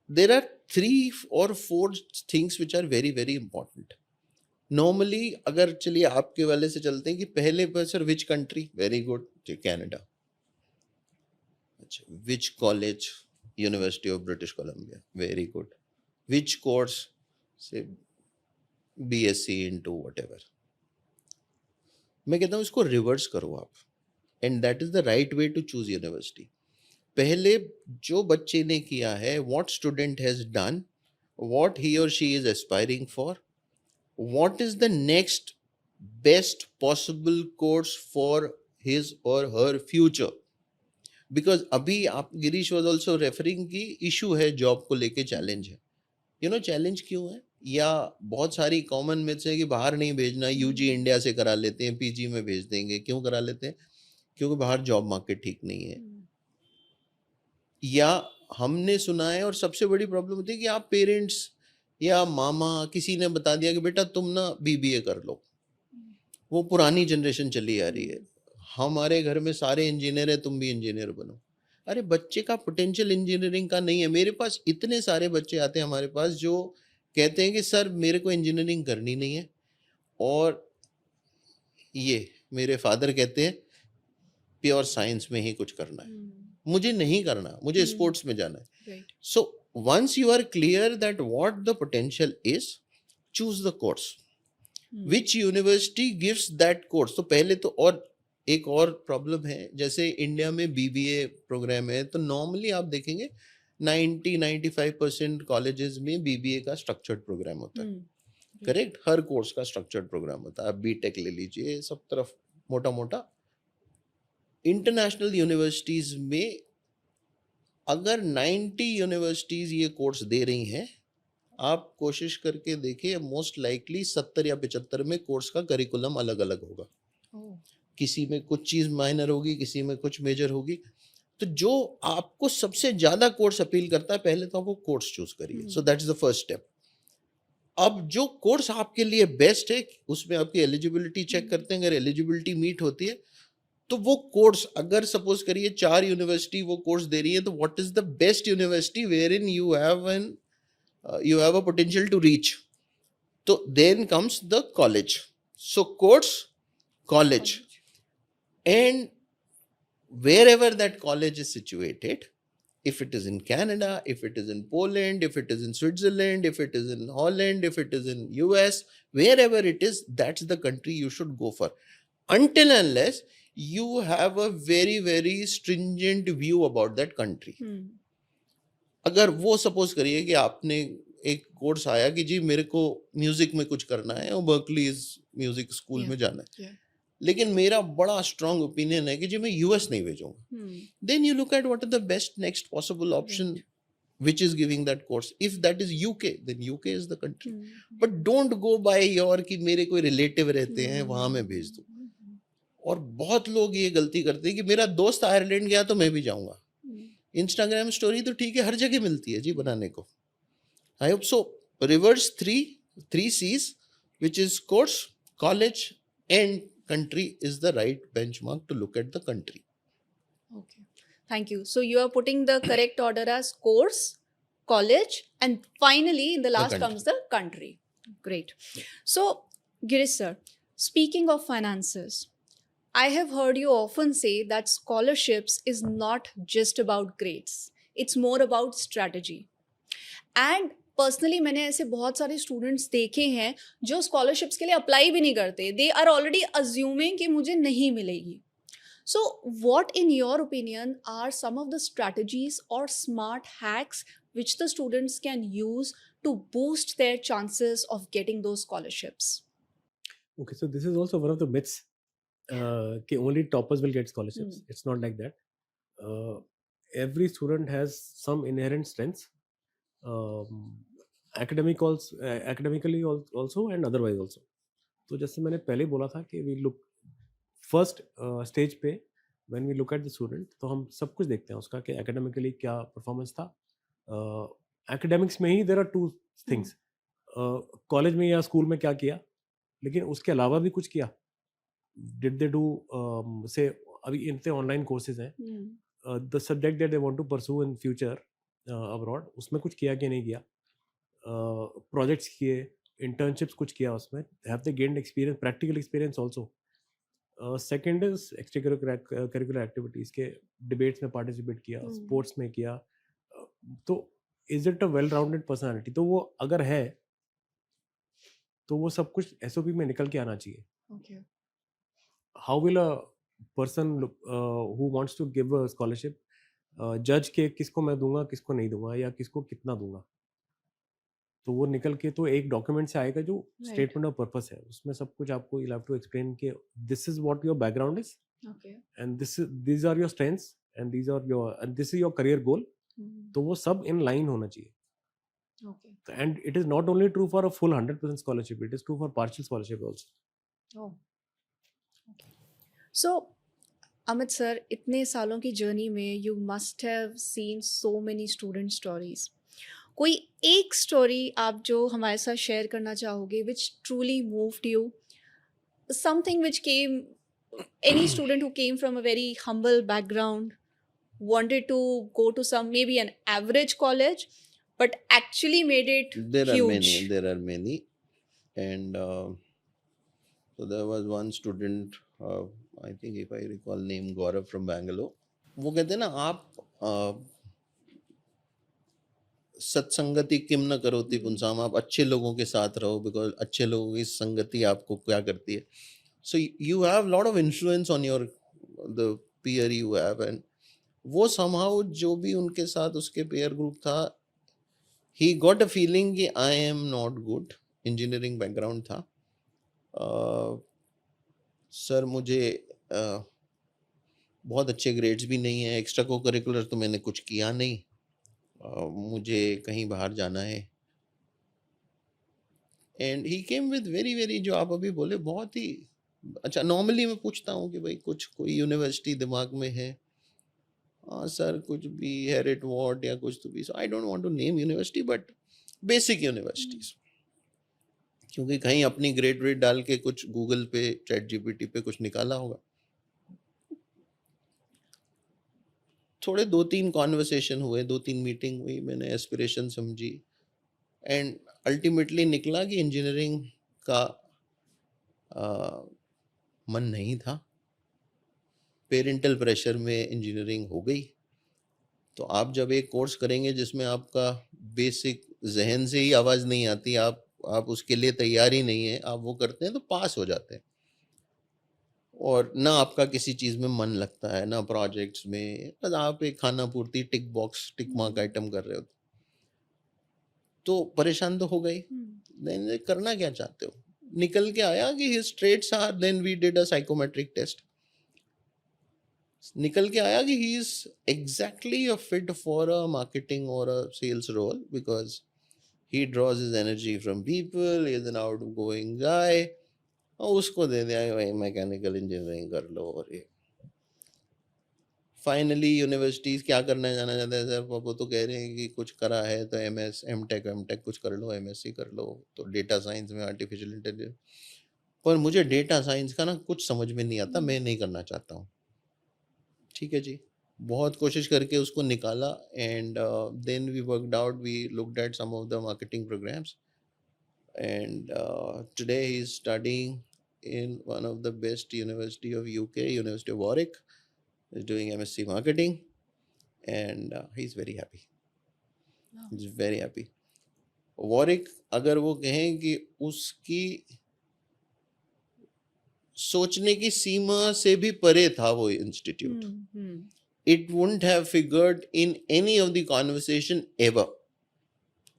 There are 3 or 4 things which are very very important. Normally अगर चलिए आपके वाले से चलते हैं कि पहले पर sir which country, very good, Canada. अच्छा, which college, university of British Columbia, very good. Which course, say BSc into whatever. मैं कहता हूँ इसको रिवर्स करो आप, and that is the right way to choose university. पहले जो बच्चे ने किया है, what student has done, what he or she is aspiring for, what is the next best possible course for his or her future. Because अभी आप, Girish was also referring की issue है जॉब को लेके, चैलेंज है। यू नो चैलेंज क्यों है, या बहुत सारी कॉमन मिथ्स है कि बाहर नहीं भेजना, यूजी इंडिया से करा लेते हैं, पीजी में भेज देंगे। क्यों करा लेते हैं? क्योंकि बाहर जॉब मार्केट ठीक नहीं है। या हमने सुना है, और सबसे बड़ी प्रॉब्लम होती है कि आप पेरेंट्स या मामा किसी ने बता दिया कि बेटा तुम ना बीबीए कर लो। वो पुरानी जनरेशन चली आ रही है, हमारे घर में सारे इंजीनियर है, तुम भी इंजीनियर बनो। अरे बच्चे का पोटेंशियल इंजीनियरिंग का नहीं है। मेरे पास इतने सारे बच्चे आते हैं हमारे पास जो कहते हैं कि सर मेरे को इंजीनियरिंग करनी नहीं है, और ये मेरे फादर कहते हैं प्योर साइंस में ही कुछ करना है, मुझे नहीं करना, मुझे स्पोर्ट्स में जाना है। So once you are clear that what the potential is, choose the course, which university gives that course. तो पहले तो, और एक और प्रॉब्लम है, जैसे इंडिया में बीबीए प्रोग्राम है तो नॉर्मली आप देखेंगे 90-95% कॉलेजेस में बीबीए का स्ट्रक्चर्ड प्रोग्राम होता है। करेक्ट, हर कोर्स का स्ट्रक्चर्ड प्रोग्राम होता है। आप बीटेक ले लीजिए, सब तरफ मोटा मोटा। इंटरनेशनल यूनिवर्सिटीज में अगर 90 यूनिवर्सिटीज ये कोर्स दे रही हैं, आप कोशिश करके देखिए, मोस्ट लाइकली 70 या 75 में कोर्स का करिकुलम अलग अलग होगा। किसी में कुछ चीज माइनर होगी, किसी में कुछ मेजर होगी। तो जो आपको सबसे ज्यादा कोर्स अपील करता है, पहले तो आप वो कोर्स चूज करिए। सो that is the first step. अब जो कोर्स आपके लिए बेस्ट है, उसमें आपकी एलिजिबिलिटी चेक करते हैं। अगर एलिजिबिलिटी मीट होती है तो वो कोर्स, अगर सपोज करिए 4 यूनिवर्सिटी वो कोर्स दे रही है, तो what is the best university where in you have a potential to reach. तो then comes the college. So course, college, and wherever that college is situated, if it is in Canada, if it is in Poland, if it is in Switzerland, if it is in Holland, if it is in US, wherever it is, that's the country you should go for, until unless you have a very very stringent view about that country. अगर वो suppose करिए कि आपने एक course आया कि जी मेरे को म्यूजिक में कुछ करना है और बर्कली म्यूजिक स्कूल में जाना है, लेकिन मेरा बड़ा स्ट्रॉन्ग ओपिनियन है कि जी मैं यूएस नहीं भेजूंगा, then you look at what is the best next possible option which is giving that course. If that is UK, then UK is the country. But don't go by your कि मेरे कोई relative रहते हैं वहां मैं भेज दूं। और बहुत लोग ये गलती करते हैं कि मेरा दोस्त आयरलैंड गया तो मैं भी जाऊंगा। इंस्टाग्राम स्टोरी तो ठीक है, हर जगह मिलती है जी बनाने को। I hope so reverse three C's, which is course, college and country is the right benchmark to look at the country. Okay. Thank you. So you are putting the correct order as course, college, and finally in the last country. comes the country. Great. So, Girish sir, speaking of finances, I have heard you often say that scholarships is not just about grades. It's more about strategy. And personally मैंने ऐसे बहुत सारे students देखे हैं जो scholarships के लिए apply भी नहीं करते. दे आर ऑलरेडी अज्यूमिंग कि मुझे नहीं मिलेगी. So, what, in your opinion, are some of the strategies or smart hacks which the students can use to boost their chances of getting those scholarships? Okay, so this is also one of the myths. कि only toppers will get scholarships. It's not like that. Every student has some inherent strengths, academically also and otherwise also. तो जैसे मैंने पहले बोला था कि we look first stage पे when we look at the student तो हम सब कुछ देखते हैं उसका कि एकेडमिकली क्या परफॉर्मेंस था. एकेडमिक्स में ही there are two things, college में या स्कूल में क्या किया, लेकिन उसके अलावा भी कुछ किया. डिड दे डू से अभी इतने ऑनलाइन कोर्सेज हैं, the subject that they want to pursue in future abroad, उसमें कुछ किया कि नहीं किया, प्रोजेक्ट्स किए, इंटर्नशिप्स कुछ किया, उसमें have they gained experience, practical experience also. Second is extra curricular activities के डिबेट्स में पार्टिसिपेट किया, स्पोर्ट्स में किया. तो is it a well rounded personality? तो वो अगर है तो वो सब कुछ एसओपी में निकल के आना चाहिए. How will a person who wants to give a scholarship जज के किसको मैं दूंगा, किसको नहीं दूंगा, या किसको कितना दूंगा? तो वो निकल के तो एक डॉक्यूमेंट से आएगा जो स्टेटमेंट ऑफ पर्पस है. उसमें सब कुछ आपको यू हैव टू एक्सप्लेन कि this is what your background is, and this are your strengths, and this is your career goal. तो वो सब इन लाइन होना चाहिए. And it is not only true for a full 100% scholarship, it is true for partial scholarship also. So Amit sir, इतने सालों की journey में you must have seen so many student stories. कोई एक स्टोरी आप जो हमारे साथ शेयर करना चाहोगे which truly moved you, something which came, any student who came from a very humble background, wanted to go to some maybe an average college but actually made it huge? There are many, and so there was one student, I think if I recall name, Gaurav from Bangalore. वो कहते हैं ना, आप सत्संगति किम न करोति पुंसाम, आप अच्छे लोगों के साथ रहो, बिकॉज अच्छे लोगों की संगति आपको क्या करती है. So you have lot of influence on your the peer you have, and वो समहाउ जो भी उनके साथ उसके पेयर ग्रुप था, ही गॉट अ फीलिंग कि I am not good. Engineering background था. सर मुझे बहुत अच्छे ग्रेड्स भी नहीं है, एक्स्ट्रा को करिकुलर तो मैंने कुछ किया नहीं, मुझे कहीं बाहर जाना है. And he came with very very, जो आप अभी बोले, बहुत ही अच्छा. नॉर्मली मैं पूछता हूँ कि भाई कुछ कोई यूनिवर्सिटी दिमाग में है? हाँ सर, कुछ भी, हेरिट वॉट या कुछ तो भी. So I don't want to name university, but basic universities, क्योंकि कहीं अपनी ग्रेड वेड डाल के कुछ गूगल पे, चैट जीपीटी पे कुछ निकाला होगा. थोड़े 2-3 कॉन्वर्सेशन हुए, 2-3 मीटिंग हुई, मैंने एस्पिरेशन समझी, एंड अल्टीमेटली निकला कि इंजीनियरिंग का मन नहीं था. पेरेंटल प्रेशर में इंजीनियरिंग हो गई. तो आप जब एक कोर्स करेंगे जिसमें आपका बेसिक जहन से ही आवाज़ नहीं आती, आप उसके लिए तैयार ही नहीं है, आप वो करते हैं तो पास हो जाते हैं. और ना आपका किसी चीज़ में मन लगता है, ना प्रोजेक्ट्स में, बस आप एक खाना पूर्ति टिक बॉक्स, टिक मार्क आइटम कर रहे हो. तो परेशान तो हो गई. देन करना क्या चाहते हो? निकल के आया कि his traits are, then we did a psychometric test. निकल के आया कि he is exactly a fit for a marketing or a sales role, because he draws his energy from people, he is an outgoing guy. और उसको दे दिया भाई mechanical engineering कर लो. और ये फाइनली यूनिवर्सिटीज क्या करना जाना चाहते हैं? सर वो तो कह रहे हैं कि कुछ करा है तो MS एमटेक कुछ कर लो, MSc कर लो, तो डेटा साइंस में आर्टिफिशियल इंटेलिजेंस. पर मुझे डेटा साइंस का ना कुछ समझ में नहीं आता, मैं नहीं करना चाहता हूँ. ठीक है जी, बहुत कोशिश करके उसको निकाला and then we worked out, we looked at some of the marketing programmes and today he's studying in one of the best university of UK, University of Warwick. He's doing MSc marketing and he's very happy. Wow. He's very happy. Warwick, अगर वो कहें कि उसकी सोचने की सीमा से भी परे था वो institute, it wouldn't have figured in any of the conversation ever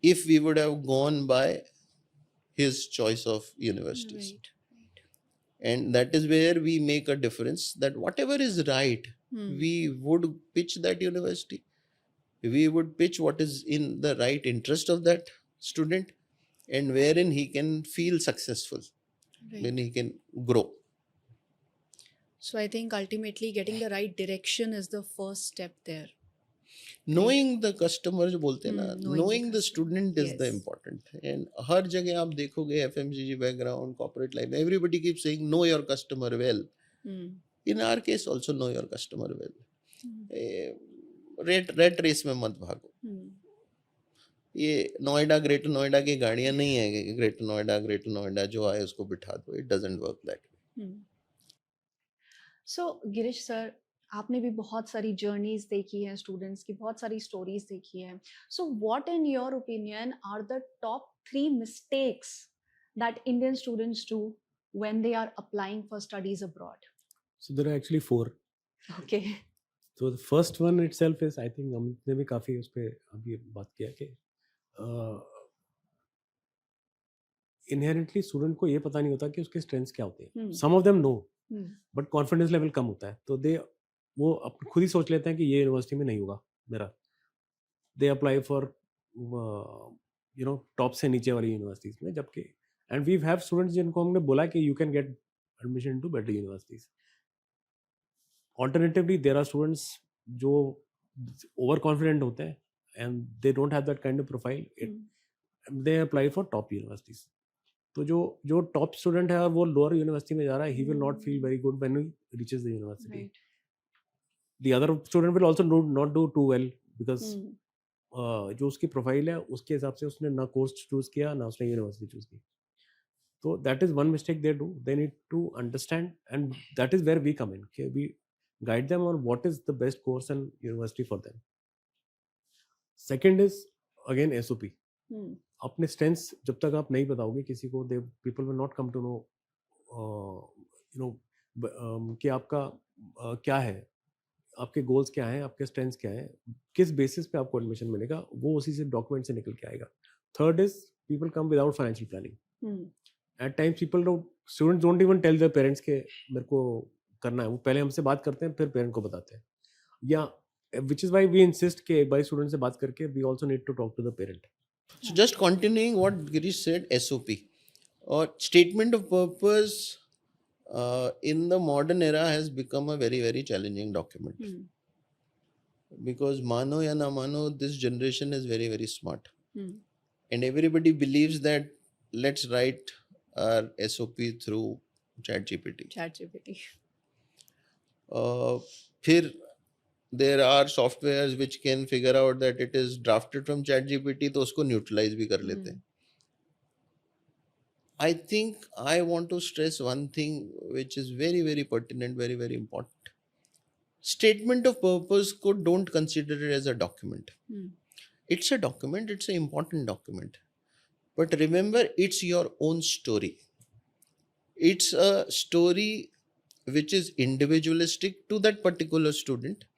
if we would have gone by his choice of universities. Right. And that is where we make a difference, that whatever is right, we would pitch that university. We would pitch what is in the right interest of that student and wherein he can feel successful, when he can grow. So I think ultimately getting the right direction is the first step there. Knowing the customer जो बोलते हैं ना, knowing the knowing the customer, student is the yes. important. And हर जगह आप देखोगे FMCG background, corporate life, everybody keeps saying know your customer well. In our case also know your customer well. Rat race में मत भागो. ये Noida greater Noida की गाड़ियां नहीं है कि ग्रेटर नोएडा जो आए उसको बिठा दो. It doesn't work that way. So Girish sir, आपने भी बहुत सारी जर्नीज देखी हैं, स्टूडेंट्स की बहुत सारी स्टोरीज देखी हैं. So what in your opinion are the top 3 mistakes that Indian students do when they are applying for studies abroad? So there are actually 4. Okay. So the first one itself is, I think हमने भी काफ़ी उस पे अभी बात किया कि inherently student को ये पता नहीं होता कि उसके स्ट्रेंथ्स क्या होते हैं. Some of them know, but confidence level कम होता है, तो वो खुद ही सोच लेते हैं कि ये यूनिवर्सिटी में नहीं होगा मेरा. दे अप्लाई फॉर टॉप से नीचे वाली यूनिवर्सिटीज में, जबकि एंड वी हैव स्टूडेंट्स जिनको हमने बोला कि you can get admission into better universities. Alternatively there are students जो ओवर कॉन्फिडेंट होते हैं and they don't have that kind of profile, they apply for top universities. तो जो टॉप स्टूडेंट है और वो लोअर यूनिवर्सिटी में जा रहा है, he will not feel very good when he reaches the university. The other student will also not do too well because जो उसकी प्रोफाइल है उसके हिसाब से उसने ना कोर्स चूज किया ना उसने यूनिवर्सिटी चूज की. तो that is one mistake they do. They need to understand and that is where we come in, कि we guide them on what is the best course and university for them. Second is again SOP. अपने strengths जब तक आप नहीं बताओगे किसी को, they people will not come to know कि आपका क्या है, आपके गोल्स क्या हैं, आपके स्ट्रेंथ्स क्या हैं, किस बेसिस पे आपको एडमिशन मिलेगा, वो उसी से डॉक्यूमेंट से निकल के आएगा. Third is people come without financial planning. At times students don't even tell their parents के मेरे को करना है. वो पहले हमसे बात करते हैं फिर पेरेंट को बताते हैं, या which is why we insist कि एक बार स्टूडेंट से बात करके we also need to talk to the parent. So just continuing what Girish said, SOP or statement of purpose in the modern era has become a very, very challenging document. Because mano ya na mano, this generation is very, very smart. And everybody believes that let's write our SOP through ChatGPT. फिर there are softwares which can figure out that it is drafted from ChatGPT, तो उसको neutralize भी कर लेते हैं. I think I want to stress one thing which is very, very pertinent, very, very important. Statement of purpose को don't consider it as a document. It's a document, it's an important document. But remember, it's your own story. It's a story which is individualistic to that particular student.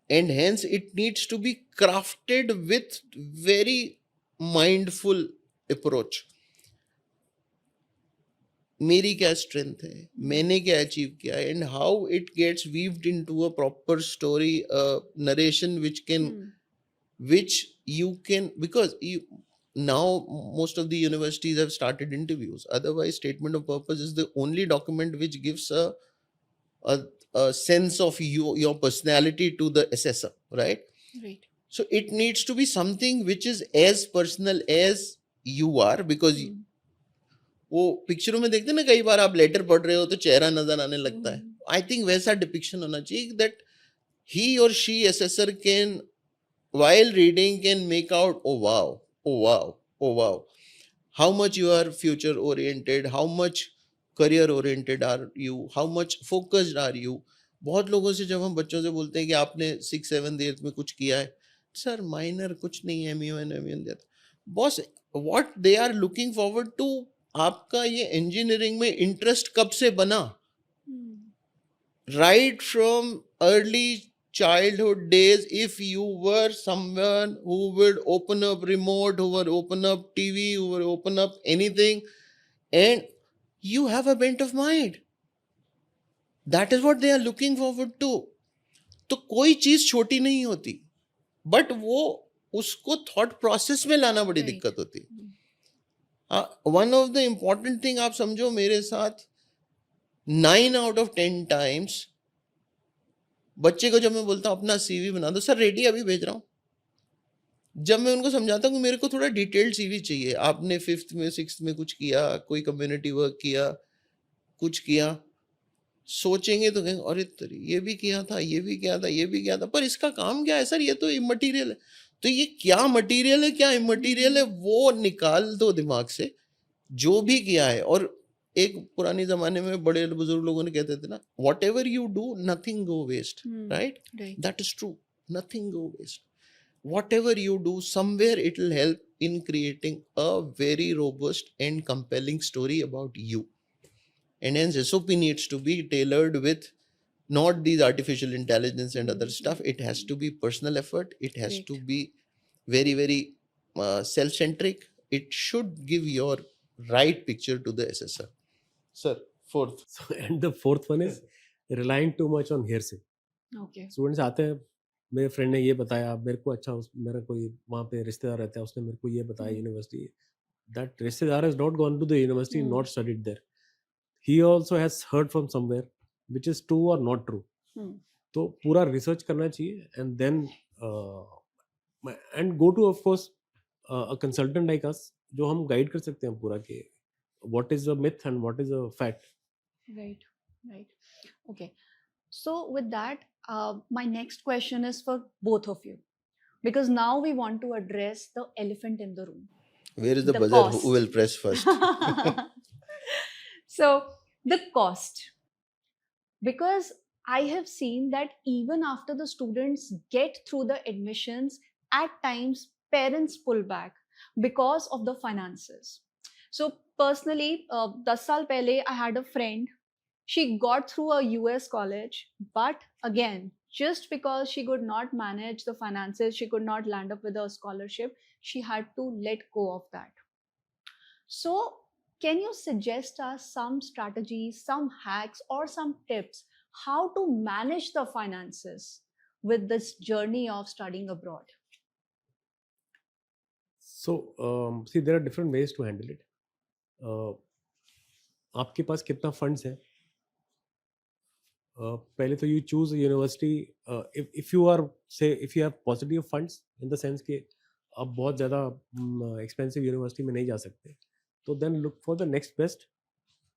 And hence it needs to be crafted with very mindful approach. मेरी क्या strength है, मैंने क्या achieve किया, and how it gets weaved into a proper story, narration which you can, because now most of the universities have started interviews. Otherwise, statement of purpose is the only document which gives a sense of your personality to the assessor, right? So it needs to be something which is as personal as you are, because वो पिक्चरों में देखते हैं ना, कई बार आप letter पढ़ रहे हो तो चेहरा नजर आने लगता है. आई थिंक वैसा डिपिक्शन होना चाहिए, that he or she assessor can, while reading, can make out, oh wow, oh wow, oh wow, how much you are future oriented, how much career oriented are you, how much focused are you. बहुत लोगों से जब हम बच्चों से बोलते हैं कि आपने 6-7 में कुछ किया है, सर माइनर कुछ नहीं है, एम देता boss, what they are looking forward to, आपका ये इंजीनियरिंग में इंटरेस्ट कब से बना, right from early childhood days. If you were someone who would open up remote, who would open up TV, who would open up anything, and you have a bent of mind, that is what they are looking forward to. तो कोई चीज छोटी नहीं होती, but वो उसको thought process में लाना बड़ी Right. दिक्कत होती है. One of the important thing आप समझो, मेरे साथ 9 out of 10 टाइम्स बच्चे को जब मैं बोलता हूँ अपना सीवी बना दो, सर रेडी अभी भेज रहा हूँ, जब मैं उनको समझाता हूँ कि मेरे को थोड़ा डिटेल्ड सीवी चाहिए, आपने 5th में 6th में कुछ किया, कोई कम्युनिटी वर्क किया, कुछ किया, सोचेंगे तो कहेंगे अरे तेरी ये भी किया था, ये भी किया था, ये भी किया था, पर इसका काम क्या है सर, ये तो इमटेरियल है. तो ये क्या मटेरियल है, क्या इमटेरियल है, वो निकाल दो दिमाग से, जो भी किया है. और एक पुराने जमाने में बड़े बुजुर्ग लोगों ने कहते थे ना, whatever you do nothing go waste, right? Right. That is true. Nothing go waste. Whatever you do, somewhere it will help in creating a very robust and compelling story about you. And hence SOP needs to be tailored with not these artificial intelligence and other stuff. It has to be personal effort. It has Great. to be very, very self-centric. It should give your right picture to the assessor. Sir, fourth. So, and the fourth one is relying too much on hearsay. Okay. Students आते हैं, मेरे friend ने ये बताया मेरे को, अच्छा मेरा कोई वहाँ पे रिश्तेदार रहता है, उसने मेरे को ये बताया यूनिवर्सिटी, दैट रिश्तेदार has not gone to the university, not studied there, he also has heard from somewhere which is true और नॉट ट्रू. तो पूरा रिसर्च करना चाहिए and then and go to of course a consultant like us, जो हम guide कर सकते हैं पूरा कि what is a myth and what is a fact. Right, right. Okay. So, with that, my next question is for both of you, because now we want to address the elephant in the room. Where is the The buzzer? cost. Who will press first? So, the cost. Because I have seen that even after the students get through the admissions, at times parents pull back because of the finances. So, personally, 10 saal pehle, I had a friend. She got through a US college, but again, just because she could not manage the finances, she could not land up with a scholarship, she had to let go of that. So, can you suggest us some strategies, some hacks, or some tips how to manage the finances with this journey of studying abroad? So, see, there are different ways to handle it. आपके पास कितना funds है, पहले तो you choose university. If you are say if you have possibility of funds in the sense कि आप बहुत ज़्यादा expensive university में नहीं जा सकते, तो then look for the next best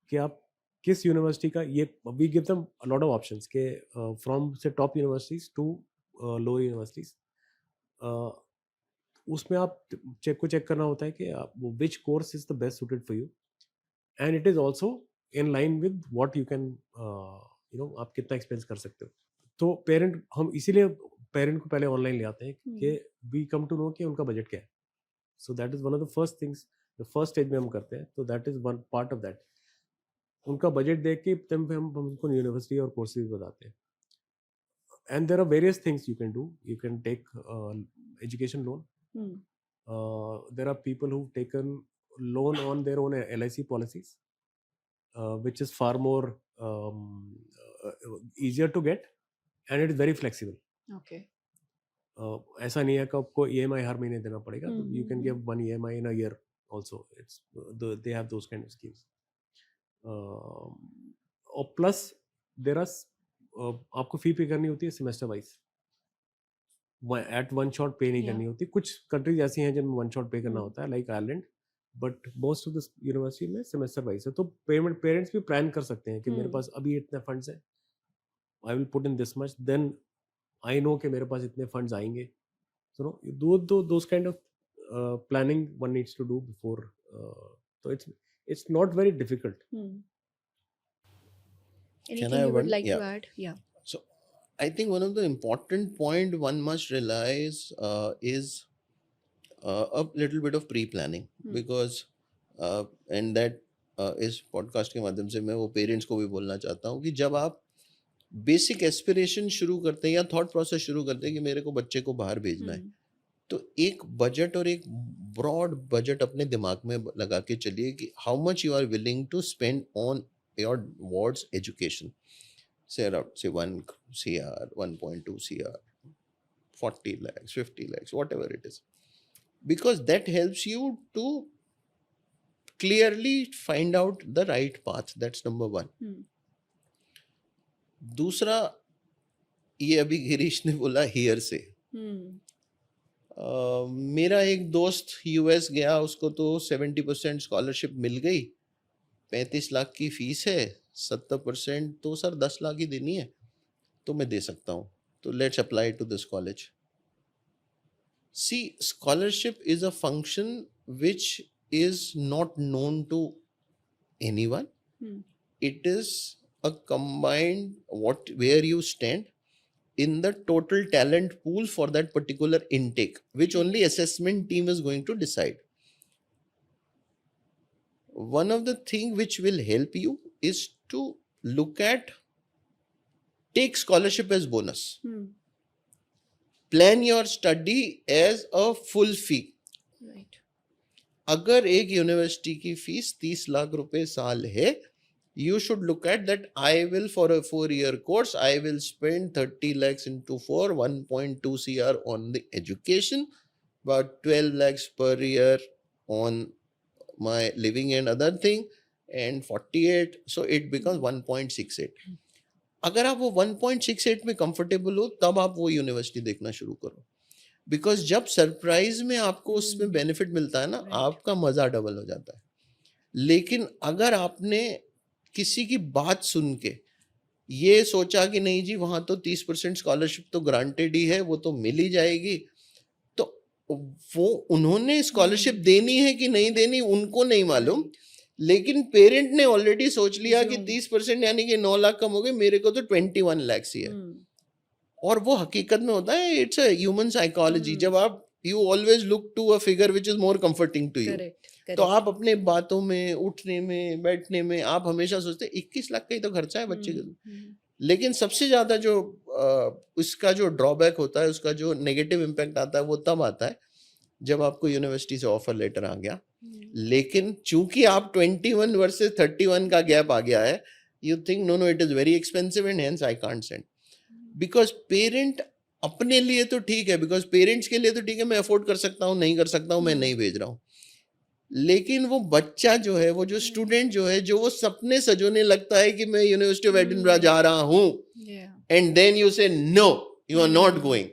कि आप किस यूनिवर्सिटी का, ये we give them a lot of options के फ्रॉम से top universities to lower universities. उसमें आप चेक करना होता है कि आप which course is the best suited for you, and it is also in line with what you can आप कितना एक्सपेंस कर सकते हो. तो पेरेंट, हम इसीलिए पेरेंट को पहले ऑनलाइन ले आते हैं कि वी कम टू नो कि उनका बजट क्या है. So that is one of the first things, the first stage में हम करते हैं. तो that is one part of that. उनका बजट देख के तब हम उनको यूनिवर्सिटी और कोर्सेज बताते हैं. And there are various things you can do. You can take education loan. There are people who taken loan on their own LIC policies, which is far more easier to get, and it is very flexible. Okay. ऐसा नहीं है कि आपको EMI हर महीने देना पड़ेगा. You can give one EMI in a year also. It's they have those kind of schemes. और plus there are आपको फी पे करनी होती है semester wise, at one shot पे नहीं करनी होती. कुछ कंट्रीज ऐसी हैं जिनमें वन शॉट पे करना होता है, like Ireland, but most of the university में सेमेस्टर वाइज है. तो पेरेंट्स भी प्लान कर सकते हैं कि मेरे पास अभी इतने फंड्स हैं, I will put in this much, then I know कि मेरे पास इतने फंड्स आएंगे. So no, those kind of planning one needs to do before. So it's not very difficult. Hmm. Can Anything I you would one? like Yeah. to add? Yeah. So I think one of the important point one must realize is a little bit of pre-planning because and that इस podcast के माध्यम से मैं वो parents को भी बोलना चाहता हूँ कि जब आप बेसिक एस्पिरेशन शुरू करते हैं या थॉट प्रोसेस शुरू करते हैं कि मेरे को बच्चे को बाहर भेजना है, तो एक बजट और एक ब्रॉड बजट अपने दिमाग में लगा के चलिए कि how much you are willing to spend on your ward's education. Say around, say 1 CR, 1.2 CR, 40 lakhs, 50 lakhs, whatever it is. Because that helps you to clearly find out the right path. That's number one. दूसरा, ये अभी गिरीश ने बोला here से. मेरा एक दोस्त US गया, उसको तो 70% स्कॉलरशिप मिल गई, 35 लाख की फीस है, 70% तो सर 10 लाख ही देनी है, तो मैं दे सकता हूँ, तो let's apply to this college. See, scholarship is a function which is not known to anyone. It is a combined where you stand in the total talent pool for that particular intake, which only assessment team is going to decide. One of the things which will help you is to look at, take scholarship as bonus. Plan your study as a full fee. Right. अगर एक university की fees 30 lakh रुपए साल है, you should look at that. I will, for a 4-year course, I will spend 30 lakhs into 4, 1.2 CR on the education, about 12 lakhs per year on my living and other thing, and 48, so it becomes 1.68. अगर आप वो 1.68 में comfortable हो, तब आप वो university देखना शुरू करो. बिकॉज जब सरप्राइज में आपको उसमें बेनिफिट मिलता है ना, आपका मजा डबल हो जाता है. लेकिन अगर आपने किसी की बात सुन के ये सोचा कि नहीं जी वहां तो 30% स्कॉलरशिप तो ग्रांटेड ही है, वो तो मिल ही जाएगी, तो वो उन्होंने स्कॉलरशिप देनी है कि नहीं देनी उनको नहीं मालूम, लेकिन पेरेंट ने ऑलरेडी सोच लिया कि 30% यानी कि 9 लाख कम हो गए, मेरे को तो 21 लाख ही है. और वो हकीकत में होता है, इट्स अ ह्यूमन साइकोलॉजी. जब आप you always look to a figure which is more comforting to you, तो आप अपने बातों में, उठने में, बैठने में आप हमेशा सोचते 21 लाख का ही तो खर्चा है बच्चे का. लेकिन सबसे ज्यादा जो उसका जो ड्रॉबैक होता है, उसका जो नेगेटिव इम्पैक्ट आता है, वो तब आता है जब आपको यूनिवर्सिटी से ऑफर लेटर आ गया, लेकिन चूंकि आप 21 वर्सेस 31 का गैप आ गया है, you think no it is very expensive and hence I can't send. Because parent अपने लिए तो ठीक है, बिकॉज पेरेंट्स के लिए तो ठीक है, मैं अफोर्ड कर सकता हूँ, नहीं कर सकता हूँ, मैं नहीं भेज रहा हूँ. लेकिन वो बच्चा जो है, वो जो स्टूडेंट जो है, जो वो सपने सजोने लगता है कि मैं यूनिवर्सिटी ऑफ एडिनबरा जा रहा हूँ, and then you say no, you are not going,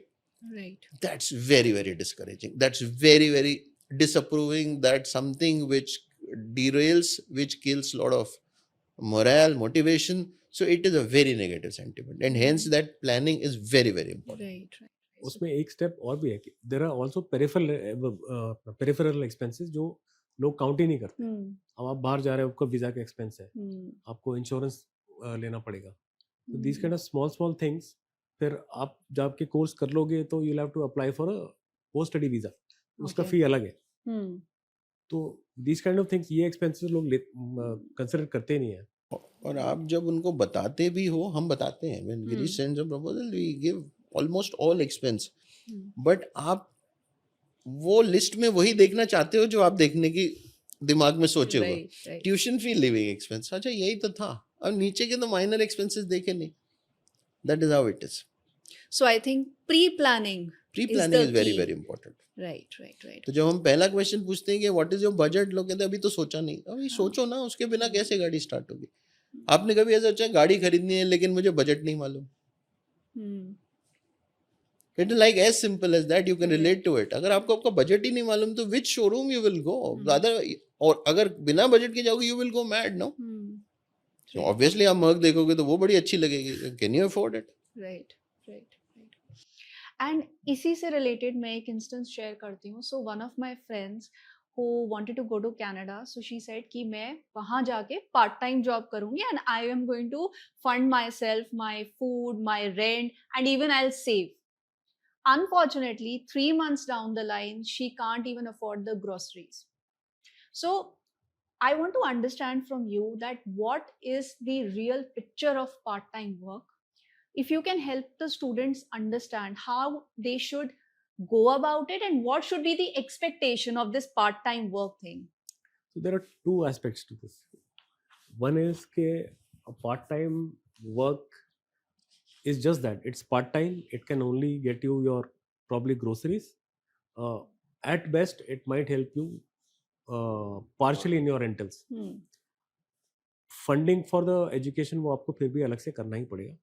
that's very very discouraging, that's very very disapproving, that something which derails, which kills a lot of morale, motivation. So it is a very negative sentiment, and hence that planning is very very important. Right. उसमें एक step और भी है कि there are also peripheral expenses जो लोग count ही नहीं करते. अब आप बाहर जा रहे हो, आपका वीजा का एक्सपेंस है, आपको इंश्योरेंस लेना पड़ेगा. तो these kind of small things, फिर आप जब आपके कोर्स कर लोगे तो you have to apply for a post study visa, उसका फी अलग है. तो दीस काइंड ऑफ थिंग्स, ये एक्सपेंसेस लोग कंसिडर करते नहीं है. और आप जब उनको बताते भी हो, हम बताते हैं, when Girish sends a proposal we give almost all expense, but आप वो लिस्ट में वही देखना चाहते हो जो आप देखने की दिमाग में सोचे हो. ट्यूशन फी, लिविंग एक्सपेंस, अच्छा यही तो था, अब नीचे के तो माइनर एक्सपेंसेस देखे नहीं. That is how it is. So I think pre planning is very very important. Right. तो जब हम पहला क्वेश्चन पूछते हैं कि व्हाट इज योर बजट, लोग कहते हैं अभी तो सोचा नहीं. अभी सोचो ना, उसके बिना कैसे गाड़ी स्टार्ट होगी. आपने कभी ऐसा सोचा गाड़ी खरीदनी है लेकिन मुझे बजट नहीं मालूम? It is like as simple as that, you can relate to it. अगर आपको आपका बजट ही नहीं मालूम तो which showroom you will go. और अगर बिना बजट के जाओगे, you will go mad. No, obviously आप मर्क देखोगे तो वो बड़ी अच्छी लगेगी. Can you afford it? Right. And इसी से रिलेटेड मैं एक इंस्टेंस शेयर करती हूँ. So one of my friends who wanted to go to Canada, so she said कि मैं वहाँ जाके part time job करूँगी and I am going to fund myself, my food, my rent, and even I'll save. Unfortunately, 3 months down the line, she can't even afford the groceries. So I want to understand from you that what is the real picture of part-time work. If you can help the students understand how they should go about it and what should be the expectation of this part-time work thing. So there are two aspects to this. One is that a part-time work is just that. It's part-time. It can only get you your probably groceries. At best, it might help you partially in your rentals. Funding for the education वो आपको फिर भी अलग से करना ही पड़ेगा.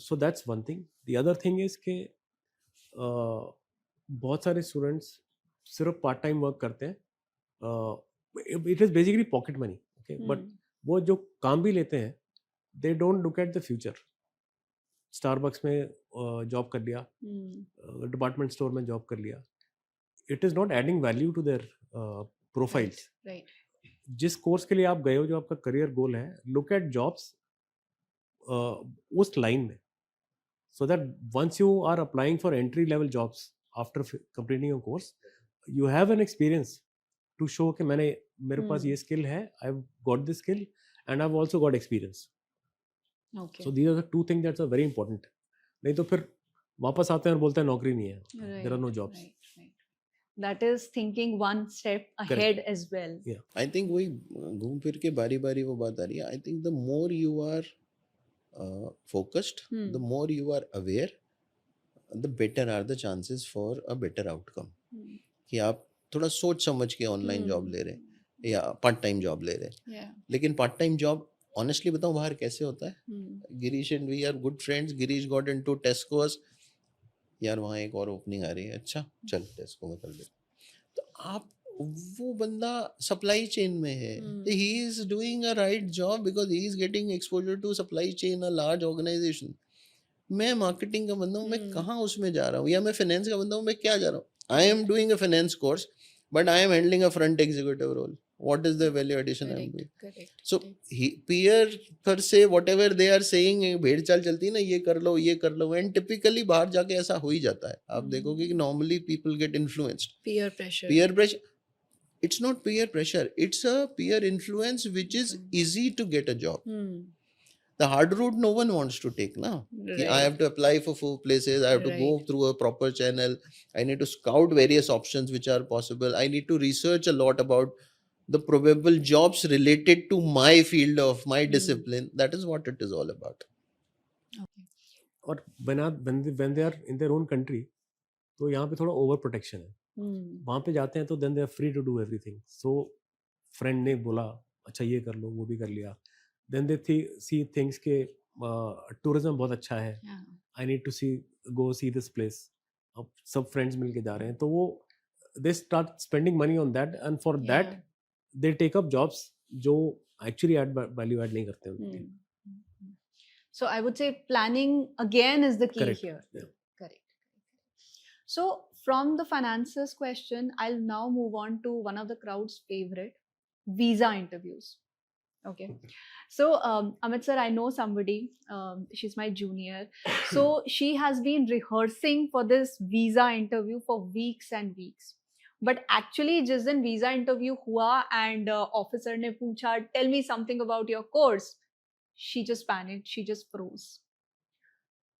So that's one thing. The other thing is कि बहुत सारे स्टूडेंट्स सिर्फ पार्ट टाइम वर्क करते हैं. It is basically pocket money. Okay, but वो जो काम भी लेते हैं they don't look at the future. Starbucks में जॉब कर लिया, डिपार्टमेंट स्टोर में जॉब कर लिया. It is not adding value to their profiles. जिस कोर्स के लिए आप गए हो, जो आपका करियर गोल है, लुक एट जॉब्स उस लाइन में, so that once you are applying for entry level jobs after completing your course, you have an experience to show कि मेरे पास ये skill है, I've got this skill and I've also got experience. Okay. So these are the two things that are very important. नहीं तो फिर वापस आते हैं और बोलते हैं नौकरी नहीं है. There are no jobs. Right. That is thinking one step ahead as well. Yeah. I think वही घूम फिर के बारी बारी वो बात आ रही है. I think the more you are focused, the more you are aware, the better are the chances for a better outcome. कि आप थोड़ा सोच समझ के ऑनलाइन जॉब ले रहे हैं या पार्ट टाइम जॉब ले रहे हैं. लेकिन पार्ट टाइम जॉब ऑनेस्टली बताऊं बाहर कैसे होता है. Girish and we are good friends. Girish got into Tescos. यार वहाँ एक और ओपनिंग आ रही है, अच्छा चल टेस्को में कर ले. तो आप वो बंदा सप्लाई चेन में है. He is doing a right job because he is getting exposure to supply chain, a large organisation. मैं मार्केटिंग का बंदा हूँ, मैं कहाँ उसमें जा रहा हूँ, या मैं फाइनेंस का बंदा हूँ, मैं क्या जा रहा हूँ. I am doing a finance course but I am handling a front executive role. what is the value addition I'm doing? Correct. So peer per se whatever they are saying, भेड़ चाल चलती है ना, ये कर लो, and typically बाहर जाके ऐसा हो ही जाता है. आप देखोगे कि normally people get influenced. Peer pressure. It's not peer pressure, it's a peer influence which is easy to get a job. The hard route no one wants to take now. Right. I have to apply for 4 places, I have to go through a proper channel, I need to scout various options which are possible, I need to research a lot about the probable jobs related to my field of my discipline. That is what it is all about. Okay. और when they are in their own country, तो यहाँ पे थोड़ा over protection है. वहाँ पे जाते हैं तो then they are free to do everything. So friend ने बोला अच्छा ये कर लो, वो भी कर लिया. Then they see things के tourism बहुत अच्छा है. I need to go see this place. अब सब friends मिलके जा रहे हैं, तो वो they start spending money on that, and for that they take up jobs जो actually value add नहीं करते उनके. So I would say planning again is the key. Correct. Here. Yeah. Correct. So from the finances question, I'll now move on to one of the crowd's favorite, visa interviews. Okay. So Amit sir, I know somebody, she's my junior. So she has been rehearsing for this visa interview for weeks and weeks. But actually जिस दिन visa interview हुआ and officer ने पूछा tell me something about your course, she just panicked, she just froze.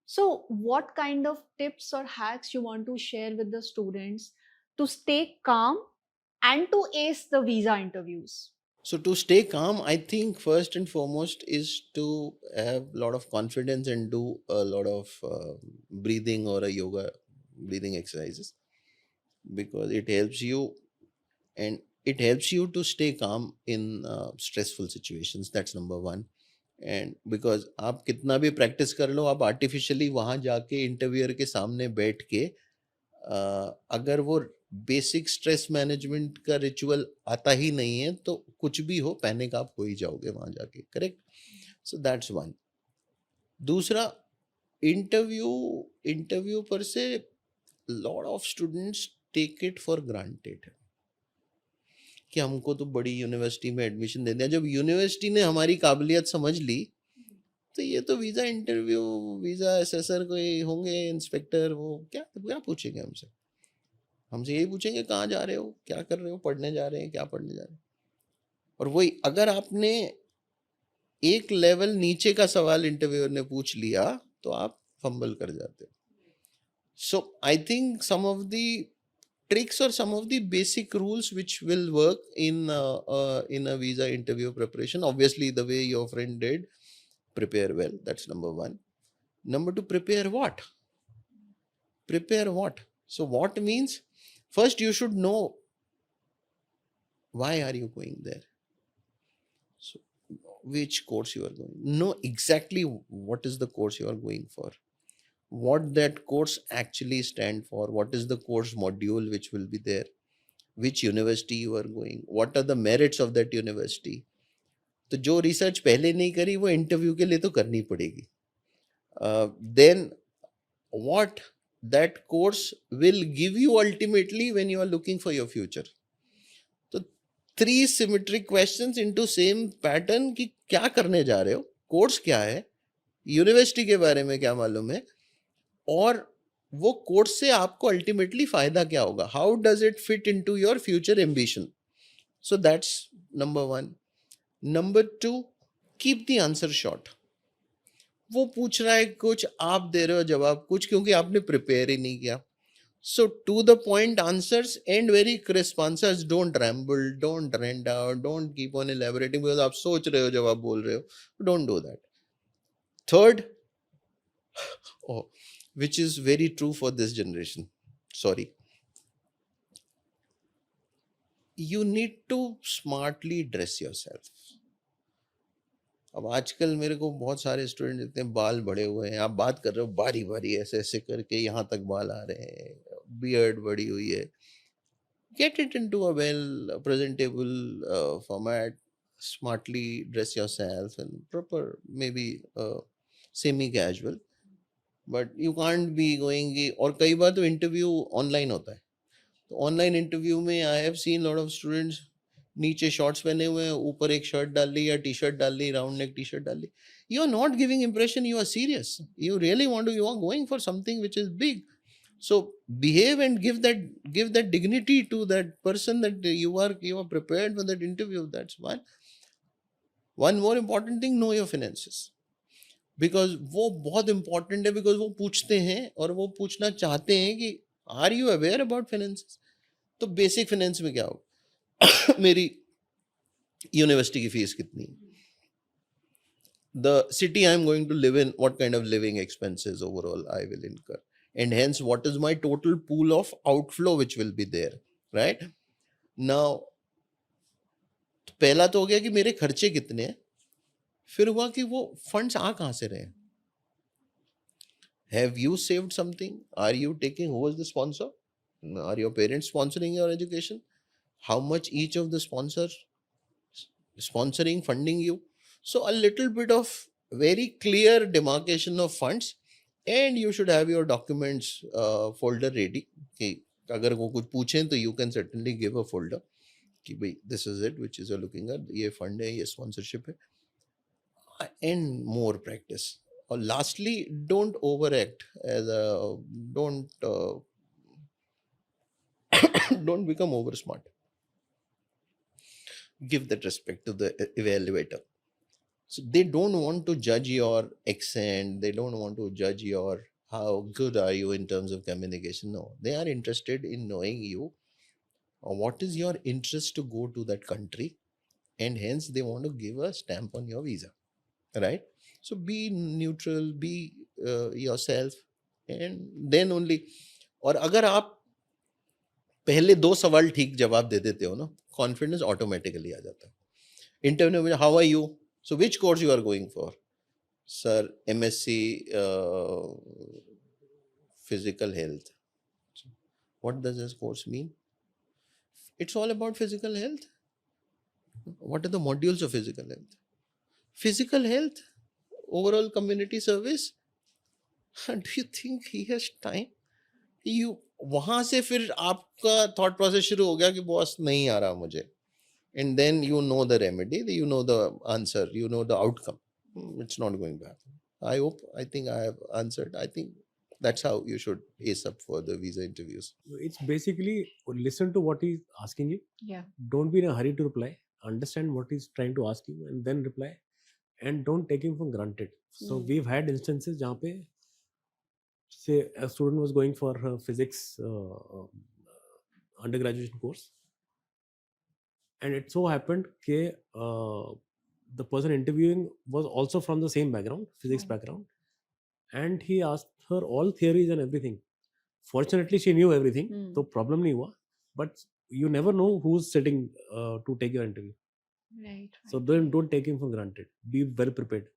So what kind of tips or hacks you want to share with the students to stay calm and to ace the visa interviews? So to stay calm, I think first and foremost is to have a lot of confidence and do a lot of breathing or a yoga breathing exercises, because it helps you, and it helps you to stay calm in stressful situations. That's number one. And because आप कितना भी practice कर लो, आप artificially वहाँ जाके interviewer के सामने बैठ के अगर वो बेसिक स्ट्रेस मैनेजमेंट का रिचुअल आता ही नहीं है, तो कुछ भी हो पैनिक आप हो ही जाओगे वहाँ जाके. करेक्ट. So that's one. दूसरा, इंटरव्यू पर से lot of students take it for granted कि हमको तो बड़ी यूनिवर्सिटी में एडमिशन दे दिया. जब यूनिवर्सिटी ने हमारी काबिलियत समझ ली तो ये तो वीज़ा इंटरव्यू, वीज़ा असेसर कोई होंगे, इंस्पेक्टर, वो क्या क्या पूछेंगे हमसे. हमसे यही पूछेंगे कहाँ जा रहे हो, क्या कर रहे हो, पढ़ने जा रहे हैं, क्या पढ़ने जा रहे हैं. और वही अगर आपने एक लेवल नीचे का सवाल इंटरव्यूअर ने पूछ लिया तो आप फंबल कर जाते हो. So I think some of the tricks or some of the basic rules which will work in a visa interview preparation. Obviously, the way your friend did, prepare well. That's number one. Number two, prepare what? Prepare what? So what means? First, you should know why are you going there. So which course you are going. Know exactly what is the course you are going for. What that course actually stand for, what is the course module which will be there, which university you are going, what are the merits of that university. तो जो research पहले नहीं करी वो interview के लिए तो करनी पड़ेगी. Then what that course will give you ultimately when you are looking for your future. तो 3 symmetric questions into same pattern कि क्या करने जा रहे हो, कोर्स क्या है, यूनिवर्सिटी के बारे में क्या मालूम है, और वो कोर्स से आपको अल्टीमेटली फायदा क्या होगा. How does it fit into your future ambition. So that's number 1. Number 2, keep the answer short. वो पूछ रहा है कुछ, आप दे रहे हो जवाब कुछ, क्योंकि आपने प्रिपेयर ही नहीं किया. So to the point answers and very crisp answers. Don't ramble, don't rant out, don't keep on elaborating because आप सोच रहे हो जब आप बोल रहे हो. Don't do that. Third, which is very true for this generation. Sorry. You need to smartly dress yourself. अब आजकल मेरे को बहुत सारे स्टूडेंट इतने बाल बड़े हुए हैं, आप बात कर रहे हो बारी बारी ऐसे ऐसे करके यहाँ तक बाल आ रहे हैं, बियर्ड बड़ी हुई है. Get it into a well presentable format. Smartly dress yourself and proper, maybe semi casual. But you can't be going. और कई बार तो इंटरव्यू ऑनलाइन होता है, तो ऑनलाइन इंटरव्यू में I have seen lot of students नीचे शॉर्ट्स पहने हुए हैं, ऊपर एक शर्ट डाल ली या टी शर्ट डाल ली, राउंड नेक टी शर्ट डाल ली. You are not giving impression you are serious, you really want to, you are going for something which is big. So behave and give that dignity to that person that you are prepared for that interview. That's one. One more important thing, know your finances. Because वो बहुत important है. Because वो पूछते हैं और वो पूछना चाहते हैं कि are you aware about finance. तो बेसिक फाइनेंस में क्या होगा मेरी यूनिवर्सिटी की फीस कितनी, the city I am going to live in, what kind of living expenses overall I will incur, and hence what is my total pool of outflow which will be there. Right now पहला तो हो गया कि मेरे खर्चे कितने हैं. फिर हुआ कि वो फंड्स आ कहाँ से रहे. Have you saved something, are you taking, who is the sponsor, are your parents sponsoring your education, how much each of the sponsor sponsoring, funding you. So a little bit of very clear demarcation of funds, and you should have your documents folder ready कि अगर वो कुछ पूछें तो you can certainly give a folder कि भाई this is it which is you're looking at, ये fund है, ये sponsorship है. And more practice. Or lastly, don't overact as a, don't become over smart. Give that respect to the evaluator. So they don't want to judge your accent, they don't want to judge your how good are you in terms of communication. No, they are interested in knowing you, or what is your interest to go to that country, and hence they want to give a stamp on your visa. Right? So be neutral, be yourself, and then only. और अगर आप पहले 2 सवाल ठीक जवाब दे देते हो ना, कॉन्फिडेंस ऑटोमेटिकली आ जाता है. इंटरव्यू में how are you, so which course you are going for, sir MSc physical health. What does this course mean? It's all about physical health. What are the modules of physical health? Physical health, overall community service, Do you think he has time? You वहां से फिर आपका thought process शुरू हो गया कि boss नहीं आ रहा मुझे, and then you know the remedy, you know the answer, you know the outcome. It's not going to happen. I think I have answered. I think that's how you should ace up for the visa interviews. It's basically listen to what he's asking you. Yeah. Don't be in a hurry to reply. Understand what he's trying to ask you and then reply. And don't take him for granted. So we've had instances जहाँ पे say a student was going for a physics undergraduate course, and it so happened that the person interviewing was also from the same background, physics Right. background, and he asked her all theories and everything. Fortunately, she knew everything, so problem nahi hua. But you never know who's sitting to take your interview. Right. So don't take him for granted. Be well prepared.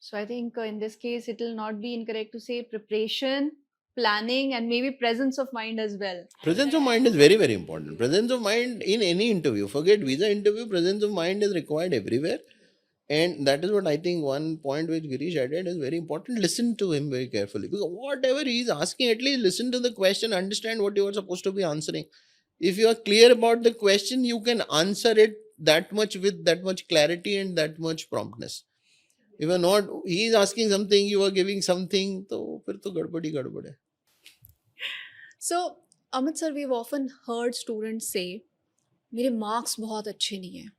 So I think in this case, it will not be incorrect to say preparation, planning, and maybe presence of mind as well. Presence of mind is very, very important. Presence of mind in any interview. Forget visa interview, presence of mind is required everywhere. And that is what I think one point which Girish added is very important. Listen to him very carefully. Because whatever he is asking, at least listen to the question, understand what you are supposed to be answering. If you are clear about the question, you can answer it that much with that much clarity and that much promptness. If you are not, he is asking something, you are giving something, तो फिर तो गड़बड़ ही गड़बड़ है. So, Amit sir, we've often heard students say, मेरे marks बहुत अच्छे नहीं हैं,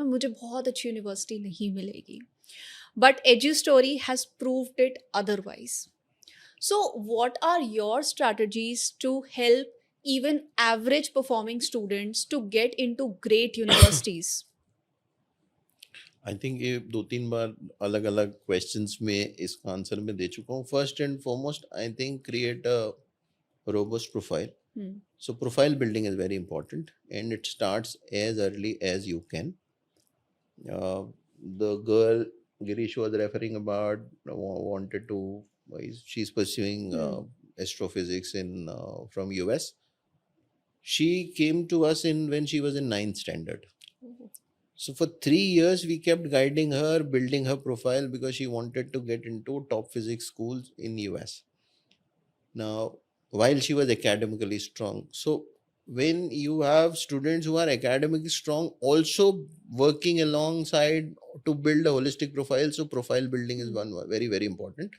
मुझे बहुत अच्छी यूनिवर्सिटी नहीं मिलेगी. But EduStory has proved it otherwise. So, what are your strategies to help even average performing students to get into great universities? I think ये 2-3 बार अलग अलग क्वेश्चंस में इसका आंसर मैं दे चुका हूँ. First and foremost I think create a robust profile. So profile building is very important, and it starts as early as you can. The girl Girish was referring about wanted to, she's pursuing astrophysics in from US. She came to us in when she was in 9th standard. So for 3 years we kept guiding her, building her profile, because she wanted to get into top physics schools in US. Now, while she was academically strong. So when you have students who are academically strong also working alongside to build a holistic profile, so profile building is one very, very important.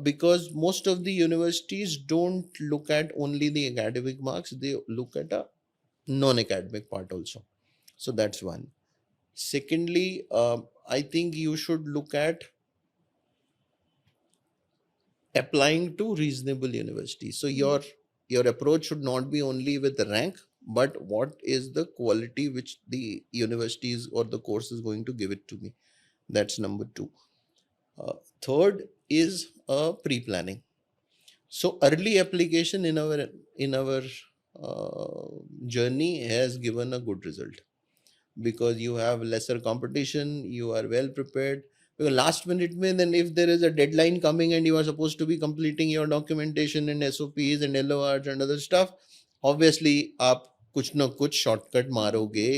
Because most of the universities don't look at only the academic marks, they look at a non-academic part also. So that's one. Secondly, I think you should look at applying to reasonable universities. So your approach should not be only with the rank, but what is the quality which the universities or the course is going to give it to me. That's number 2. Third is pre-planning. So early application in our journey has given a good result, because you have lesser competition, you are well prepared. Because last minute mein, then if there is a deadline coming and you are supposed to be completing your documentation and SOPs and LORs and other stuff, obviously आप कुछ ना कुछ shortcut मारोगे,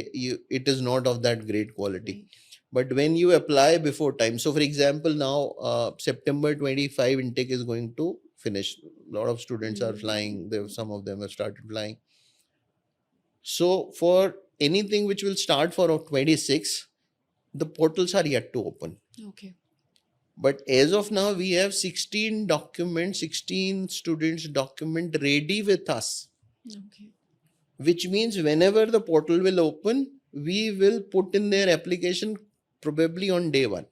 it is not of that great quality. Right. But when you apply before time, so for example now September 25 intake is going to finish. A lot of students are flying, some of them have started flying. So for anything which will start for 26, the portals are yet to open. Okay. But as of now, we have 16 students document ready with us. Okay. Which means whenever the portal will open, we will put in their application probably on day 1.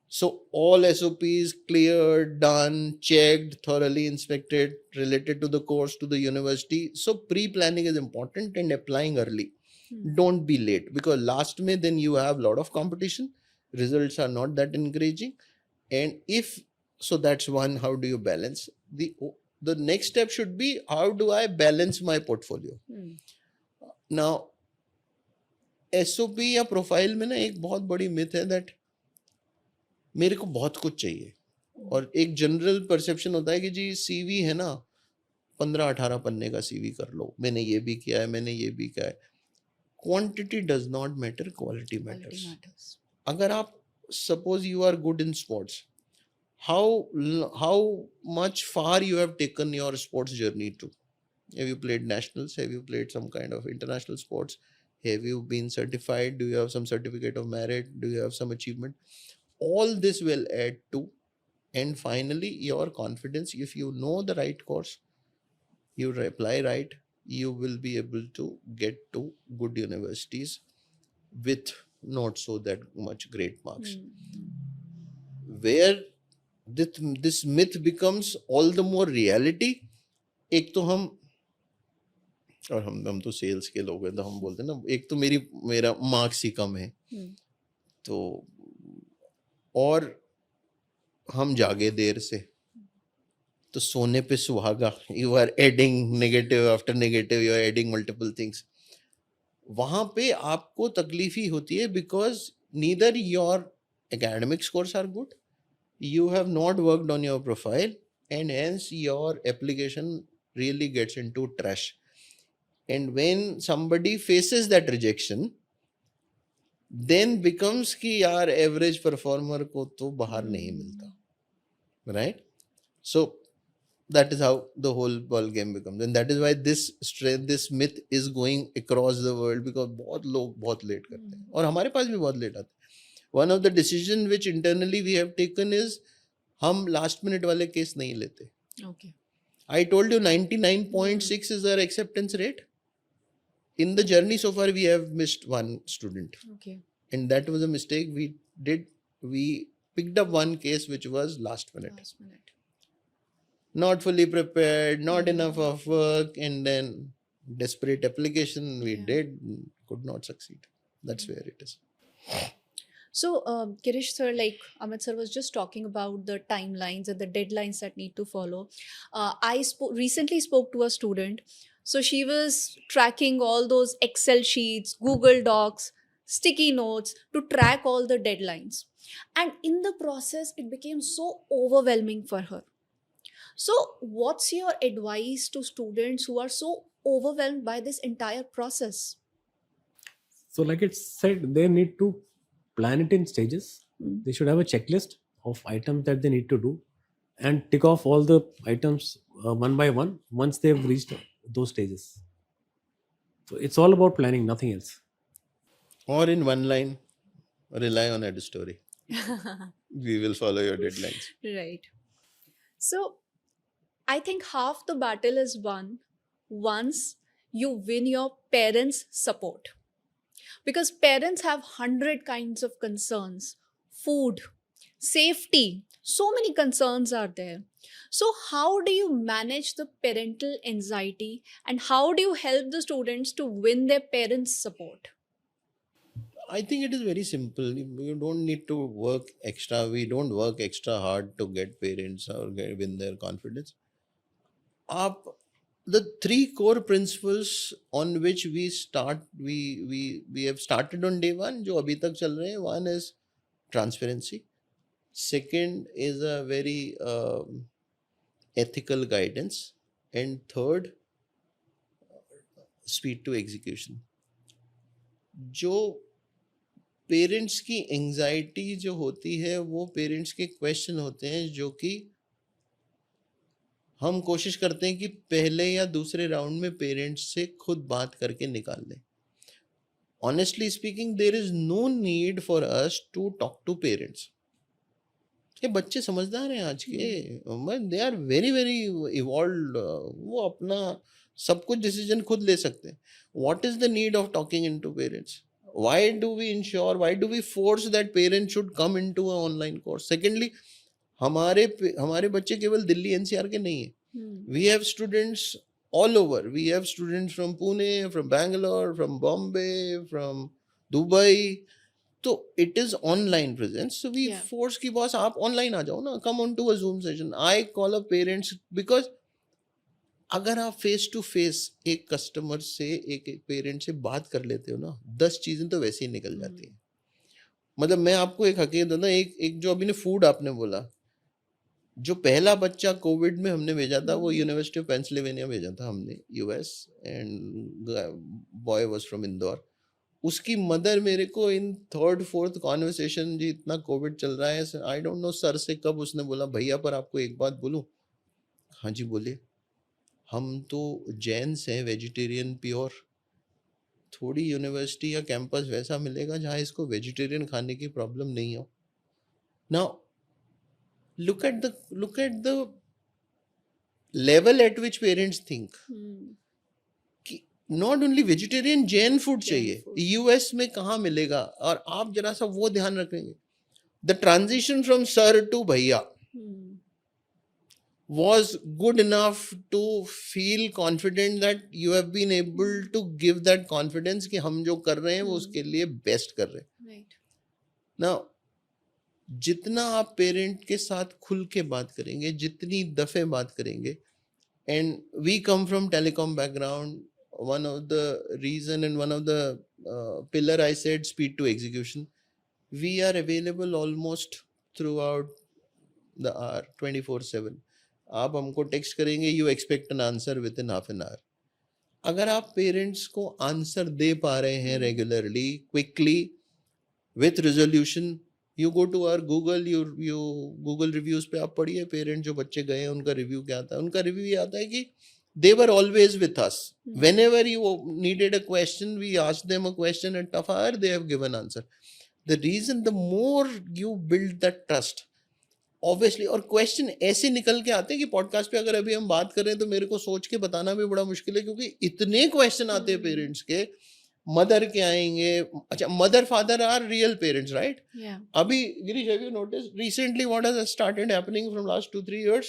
So all SOPs cleared, done, checked, thoroughly inspected, related to the course, to the university. So pre-planning is important, and applying early. Don't be late, because last May then you have a lot of competition. Results are not that encouraging. And if, so that's one, how do you balance? The next step should be, how do I balance my portfolio? Now, SOP या profile में ना एक बहुत बड़ी myth है that मेरे को बहुत कुछ चाहिए, और एक जनरल परसेप्शन होता है कि जी सीवी है ना 15-18 पन्ने का सीवी कर लो, मैंने ये भी किया है, मैंने ये भी किया है. Quantity does not matter, quality matters. अगर आप suppose you are good in sports, how much far you have taken your sports journey to? Have you played nationals? Have you played some kind of international sports? Have you been certified? Do you have some certificate of merit? Do you have some achievement? All this will add to, and finally your confidence. If you know the right course, you apply right, you will be able to get to good universities with not so that much great marks. Where this myth becomes all the more reality. एक तो हम, और हम तो sales के लोग हैं, तो हम बोलते हैं ना, एक तो मेरा मार्क्स ही कम है, तो और हम जागे देर से, तो सोने पे सुहागा, you are adding negative after negative, you are adding multiple things. वहां पे आपको तकलीफ ही होती है, because neither your academic scores are good, you have not worked on your profile, and hence your application really gets into trash. And when somebody faces that rejection, then becomes कि यार average performer को तो बाहर नहीं मिलता, right? So that is how the whole ball game becomes, and that is why this myth is going across the world, because बहुत लोग बहुत लेट करते हैं, और हमारे पास भी बहुत लेट आते हैं. One of the decision which internally we have taken is हम last minute वाले केस नहीं लेते. Okay. I told you 99.6 is our acceptance rate. In the journey so far, we have missed one student. Okay. And that was a mistake we did. We picked up one case which was last minute. Last minute. Not fully prepared, not enough of work, and then desperate application we did, could not succeed. That's where it is. So, Girish sir, like Amit sir was just talking about the timelines and the deadlines that need to follow. I recently spoke to a student. So she was tracking all those Excel sheets, Google Docs, sticky notes to track all the deadlines. And in the process, it became so overwhelming for her. So, what's your advice to students who are so overwhelmed by this entire process? So like it said, they need to plan it in stages. They should have a checklist of items that they need to do and tick off all the items one by one once they've reached those stages. So it's all about planning, nothing else. Or in one line, rely on a story. We will follow your deadlines. Right. So, I think half the battle is won once you win your parents' support. Because parents have 100 kinds of concerns. Food, safety, so many concerns are there. So how do you manage the parental anxiety, and how do you help the students to win their parents' support? I think it is very simple. You don't need to work extra. We don't work extra hard to get parents or win their confidence. The three core principles on which we have started on day one, जो अभी तक चल रहे हैं. One is transparency. Second is a very ethical guidance, and third, speed to execution. जो parents की anxiety जो होती है, वो पेरेंट्स के क्वेश्चन होते हैं, जो कि हम कोशिश करते हैं कि पहले या दूसरे राउंड में पेरेंट्स से खुद बात करके निकाल लें. Honestly speaking, there is no need for us to talk to parents. ये बच्चे समझदार हैं आज के, they are very very evolved. वो अपना सब कुछ डिसीजन खुद ले सकते हैं. What is the need of talking into parents? Why do we force that parents should come into an online course? Secondly, हमारे बच्चे केवल दिल्ली एनसीआर के नहीं है. We have students all over. We have students from Pune, from Bangalore, from Bombay, from Dubai. So it is online presence. So we force कि boss आप online आ जाओ ना, come on to a Zoom session. I call up parents because अगर आप face to face एक customer से, एक parent से बात कर लेते हो ना, 10 चीजें तो वैसे ही निकल जाती हैं. मतलब मैं आपको एक हकीकत बताऊं, एक जो अभी ने फूड आपने बोला, जो पहला बच्चा कोविड में हमने भेजा था, वो यूनिवर्सिटी ऑफ पेंसिल्वेनिया भेजा था हमने, US, and boy was from Indore. उसकी मदर मेरे को इन थर्ड फोर्थ कॉन्वर्सेशन, जी इतना कोविड चल रहा है, आई डोंट नो सर से कब उसने बोला, भैया पर आपको एक बात बोलूं? हाँ जी बोलिए। हम तो जैन्स हैं, वेजिटेरियन प्योर, थोड़ी यूनिवर्सिटी या कैंपस वैसा मिलेगा जहाँ इसको वेजिटेरियन खाने की प्रॉब्लम नहीं हो। Now look at the level at which parents think कि not only vegetarian, Jain food चाहिए। food. यूएस में कहाँ मिलेगा? और आप जरा सा वो ध्यान रखेंगे, the transition from sir to भैया was good enough to feel confident that you have been able to give that confidence कि हम जो कर रहे हैं वो उसके लिए बेस्ट कर रहे हैं। Right. ना जितना आप पेरेंट के साथ खुल के बात करेंगे, जितनी दफे बात करेंगे, and we come from telecom background, one of the reason and one of the pillar I said speed to execution, we are available almost throughout the hour 24/7. आप हमको टेक्स्ट करेंगे, you expect an answer within half an hour. अगर आप parents को answer दे पा रहे हैं regularly, quickly, with resolution, you go to our Google, you Google reviews पे आप पढ़िए, पेरेंट जो बच्चे गए हैं उनका रिव्यू क्या आता है। उनका रिव्यू ये आता है कि they were always with us. Whenever you needed a question, we asked them a question at tough hour, they have given answer. The reason, the more you build that trust, obviously, और question ऐसे निकल के आते हैं कि podcast पे अगर अभी हम बात कर रहे हैं तो मेरे को सोच के बताना भी बड़ा मुश्किल है, क्योंकि इतने क्वेश्चन आते हैं पेरेंट्स के। मदर के आएंगे, अच्छा mother father are real parents, right? अभी Girish, have you notice recently what has started happening from last 2-3 years?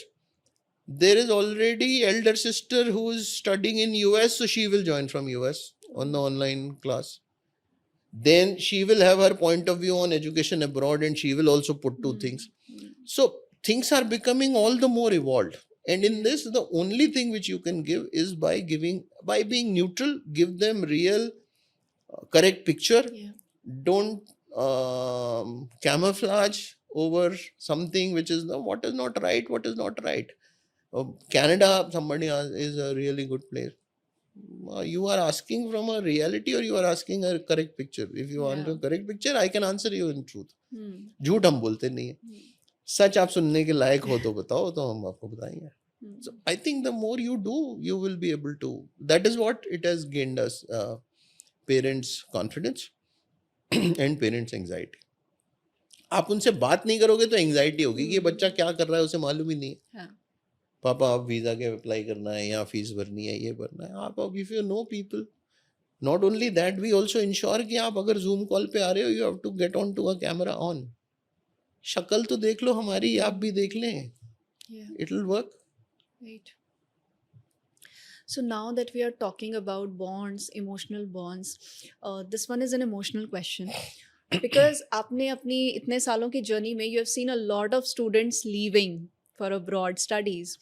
There is already elder sister who is studying in US, so she will join from US on the online class. Then she will have her point of view on education abroad, and she will also put two things. So things are becoming all the more evolved. And in this, the only thing which you can give is by being neutral, give them real, correct picture. Don't camouflage over something which is what is not right, what is not right. Canada, somebody is a really good place. You are asking from a reality, or you are asking a correct picture? If you want a correct picture, I can answer you in truth. झूठ हम बोलते नहीं है। सच आप सुनने के लायक हो तो बताओ, तो हम आपको बताएंगे। So I think the more you do, you will be able to. That is what it has gained us, parents' confidence and parents' anxiety. आप उनसे बात नहीं करोगे तो एंजाइटी होगी कि ये बच्चा क्या कर रहा है उसे मालूम ही नहीं है। पापा आप वीज़ा के अप्लाई करना है, या फीस भरनी है, ये भरना है। आप if you know people, not only that, we also ensure कि आप अगर जूम कॉल पे आ रहे हो, you have to get on to a camera on. शक्ल तो देख लो हमारी, आप भी देख लें, it will work. Right. So now that we are talking about bonds, emotional bonds, this one is an emotional question because आपने अपनी इतने सालों की जर्नी में you have seen a lot of students leaving for abroad studies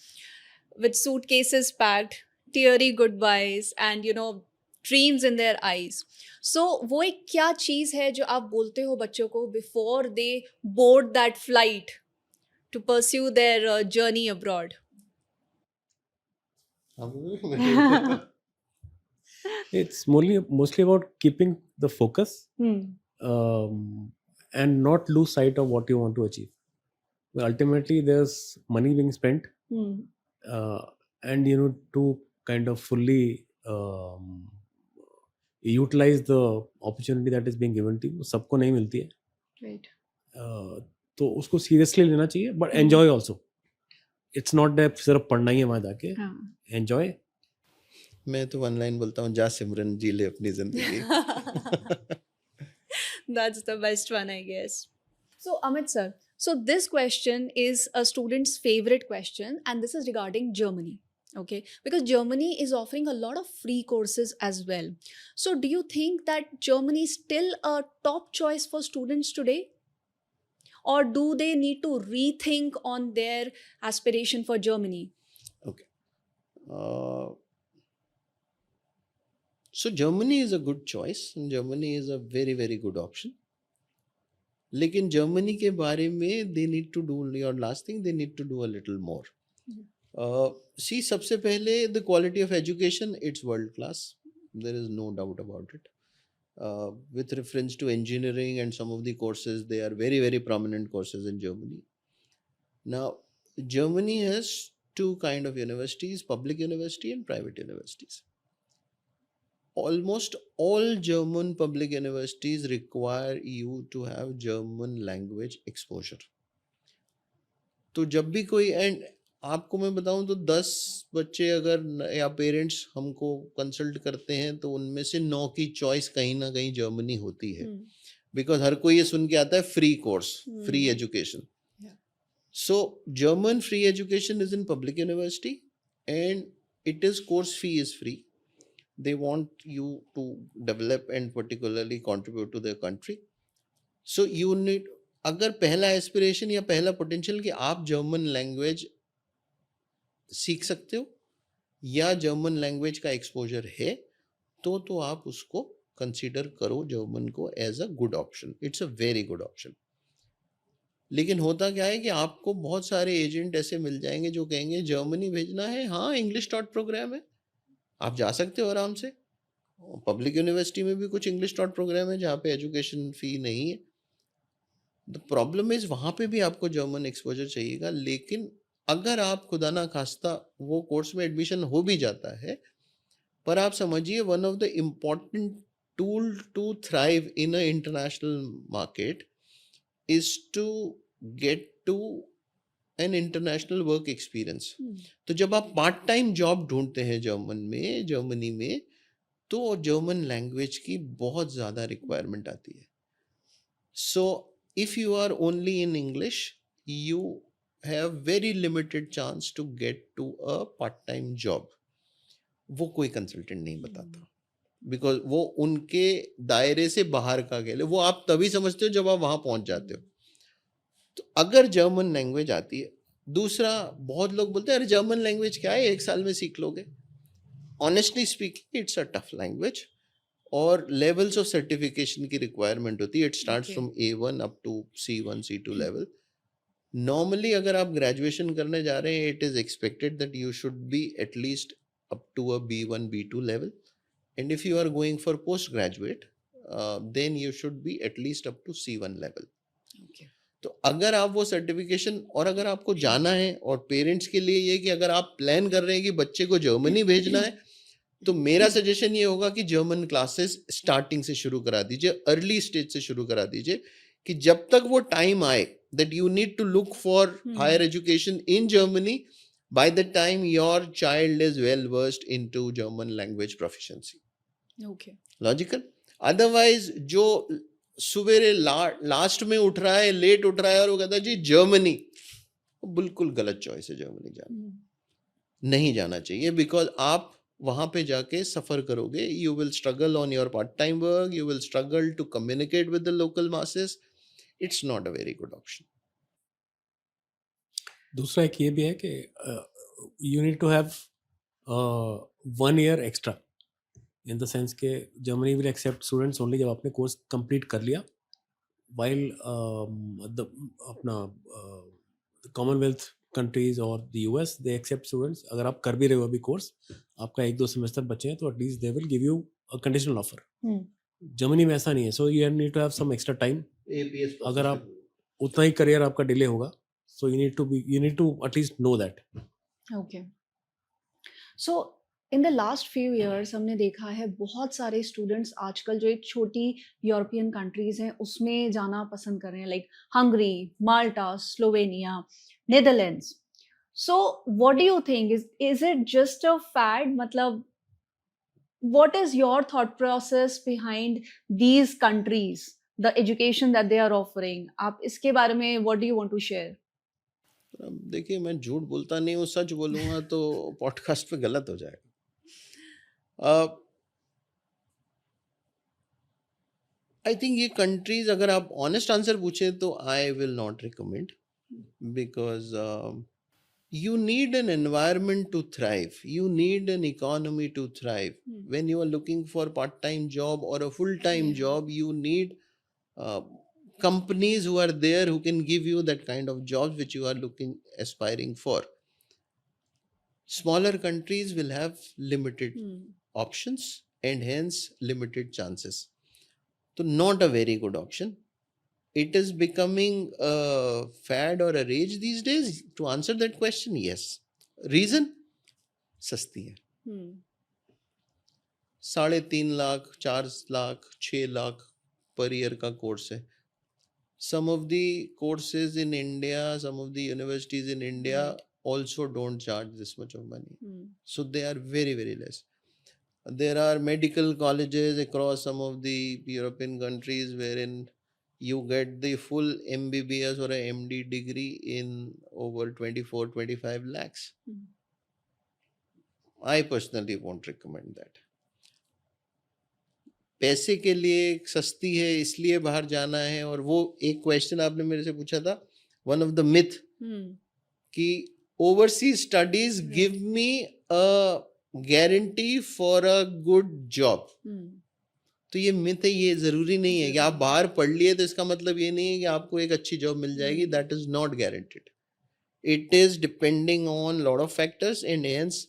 with suitcases packed, teary goodbyes, and dreams in their eyes. So वो एक क्या चीज़ है जो आप बोलते हो बच्चों को before they board that flight to pursue their journey abroad? It's mostly about keeping the focus, and not lose sight of what you want to achieve. Well, ultimately, there's money being spent, and to kind of fully utilize the opportunity that is being given to you. सबको नहीं मिलती है, Right. तो उसको seriously लेना चाहिए, but enjoy also. It's not that सिर्फ पढ़ना ही है वहाँ जाके, एंजॉय। मैं तो वन लाइन बोलता हूँ, जा सिमरन जी ले अपनी जिंदगी। That's the best one, I guess. So Amit sir, so this question is a student's favorite question, and this is regarding Germany. Okay, because Germany is offering a lot of free courses as well. So do you think that Germany is still a top choice for students today? Or do they need to rethink on their aspiration for Germany? Okay. So Germany is a good choice, and Germany is a very, very good option. लेकिन Germany के बारे में they need to do, your last thing, they need to do a little more. See, सबसे पहले the quality of education, it's world class. There is no doubt about it. with reference to engineering and some of the courses. They are very, very prominent courses in Germany. Now, Germany has two kind of universities, public university and private universities. Almost all German public universities require you to have German language exposure. तो जब भी कोई and आपको मैं बताऊं तो 10 बच्चे अगर या पेरेंट्स हमको कंसल्ट करते हैं तो उनमें से 9 की चॉइस कहीं ना कहीं जर्मनी होती है, बिकॉज हर कोई ये सुन के आता है free course, free education. So German free education is in public university and it is course fee is free. They want you to develop and particularly contribute to their country. So you need, अगर पहला aspiration या पहला potential कि आप German language सीख सकते हो या जर्मन लैंग्वेज का एक्सपोजर है तो आप उसको कंसीडर करो जर्मन को as a good option. It's a very good option. लेकिन होता क्या है कि आपको बहुत सारे एजेंट ऐसे मिल जाएंगे जो कहेंगे जर्मनी भेजना है, हाँ इंग्लिश डॉट प्रोग्राम है, आप जा सकते हो आराम से. पब्लिक यूनिवर्सिटी में भी कुछ इंग्लिश डॉट प्रोग्राम है जहाँ पे एजुकेशन फी नहीं है. द प्रॉब्लम इज वहाँ पे भी आपको जर्मन एक्सपोजर चाहिएगा. लेकिन अगर आप खुदा ना खास्ता वो कोर्स में एडमिशन हो भी जाता है, पर आप समझिए one of the important tool to thrive in a international market is to get to an international work experience. तो जब आप पार्ट टाइम जॉब ढूंढते हैं जर्मनी में तो जर्मन लैंग्वेज की बहुत ज़्यादा रिक्वायरमेंट आती है. So if you are only in English you have very limited chance to get to a part time job. वो कोई कंसल्टेंट नहीं बताता, बिकॉज वो उनके दायरे से बाहर का खेल है. वो आप तभी समझते हो जब आप वहां पहुंच जाते हो. तो अगर जर्मन लैंग्वेज आती है. दूसरा, बहुत लोग बोलते हैं अरे जर्मन लैंग्वेज क्या है, 1 साल में सीख लोगे. Honestly speaking it's a tough language और लेवल्स ऑफ सर्टिफिकेशन की रिक्वायरमेंट होती है. It starts from A1 up to C1 C2 level. Normally अगर आप ग्रेजुएशन करने जा रहे हैं it is expected that you should be at least up to a B1 B2 level. And if you are going for postgraduate, then you should be at least up to C1 level. Okay. तो अगर आप वो certification और अगर आपको जाना है और पेरेंट्स के लिए ये कि अगर आप प्लान कर रहे हैं कि बच्चे को जर्मनी भेजना है तो मेरा सजेशन ये होगा कि जर्मन क्लासेस स्टार्टिंग से शुरू करा दीजिए, अर्ली स्टेज से शुरू करा दीजिए कि जब तक वो टाइम आए that you need to look for higher education in Germany, by the time your child is well versed into German language proficiency. Okay. Logical? Otherwise, जो सुबेरे लास्ट में उठ रहा है, लेट उठ रहा है और वो कहता है जी जर्मनी, बिल्कुल गलत चॉइस है. जर्मनी जाना नहीं जाना चाहिए, बिकॉज आप वहां पे जाके सफर करोगे. You will struggle on your part time work, you will struggle to communicate with the local masses. It's not a very good option. दूसरा एक ये भी है कि you need to have 1 year extra in the sense के Germany will accept students only जब आपने course complete कर लिया. वाइल अपना कॉमनवेल्थ कंट्रीज और the US they accept students. अगर आप कर भी रहे हो अभी कोर्स, आपका 1-2 सेमेस्टर बचे हैं तो at least they will give you a conditional offer. Germany में ऐसा नहीं है. So you need to have some extra time. अगर आप उतना ही करियर आपका डिले होगा, so you need to at least know that. Okay. So in the last few years हमने देखा है बहुत सारे स्टूडेंट्स आजकल जो एक छोटी यूरोपियन कंट्रीज हैं उसमें जाना पसंद कर रहे हैं, like Hungary, Malta, Slovenia, Netherlands. So what do you think, is it just a fad? मतलब what is your thought process behind these countries, the education that they are offering? आप इसके बारे में what do you want to share? देखिए, मैं झूठ बोलता नहीं हूँ, सच बोलूँगा तो पॉडकास्ट पे गलत हो जाएगा. आई थिंक ये कंट्रीज, अगर आप ऑनेस्ट आंसर पूछे तो I will not recommend, because you need an environment to thrive. You need an economy to thrive. When you are looking for part-time job or a full-time job, you need companies who are there who can give you that kind of jobs which you are aspiring for. Smaller countries will have limited options and hence limited chances. तो not a very good option. It is becoming a fad or a rage these days. To answer that question, yes. Reason? सस्ती है. 3.5 lakh 4 lakh 6 lakh per year का course है. Some of the courses in India, some of the universities in India also don't charge this much of money. So they are very, very less. There are medical colleges across some of the European countries wherein you get the full MBBS or a MD degree in over 24-25 lakhs. I personally won't recommend that. पैसे के लिए सस्ती है इसलिए बाहर जाना है. और वो एक क्वेश्चन आपने मेरे से पूछा था, वन ऑफ द मिथ, कि overseas studies give me a guarantee for a good job. तो ये मिथ है. ये जरूरी नहीं है कि आप बाहर पढ़ लिए तो इसका मतलब ये नहीं है कि आपको एक अच्छी जॉब मिल जाएगी. That is not guaranteed. It is depending on lot of factors and hence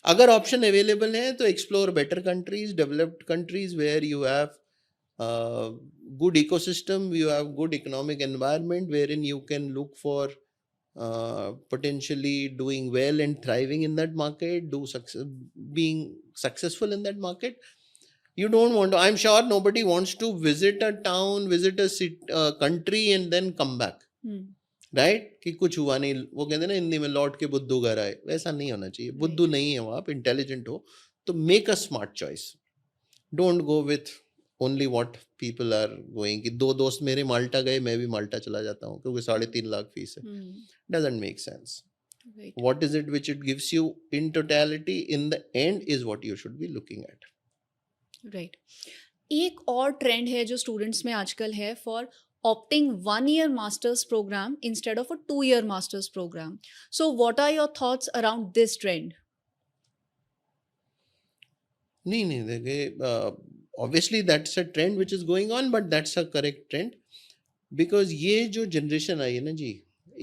अगर ऑप्शन अवेलेबल है तो explore better countries, developed countries where you have good ecosystem, you have good economic environment wherein you can look for potentially doing well and thriving in that market, being successful in that market. You don't want to, I'm sure nobody wants to visit a town, visit a country and then come back. Right कि कुछ हुआ नहीं. वो कहते हैं ना हिंदी में, लौट के बुद्धू घर आए. वैसा नहीं होना चाहिए. बुद्धू नहीं है वो, आप इंटेलिजेंट हो तो make a smart choice. Don't go with only what people are going. कि 2 दोस्त मेरे माल्टा गए, मैं भी माल्टा चला जाता हूँ क्योंकि 3.5 लाख फीस है. Doesn't make sense. What is it which it gives you in totality in the end is what you should be looking at. Right. एक और ट्रेंड है जो स्टूडेंट्स में आजकल है for opting 1-year master's program instead of a 2-year master's program. So what are your thoughts around this trend? नहीं देखिए, obviously that's a trend which is going on, but that's a correct trend because ये जो generation आई है ना जी,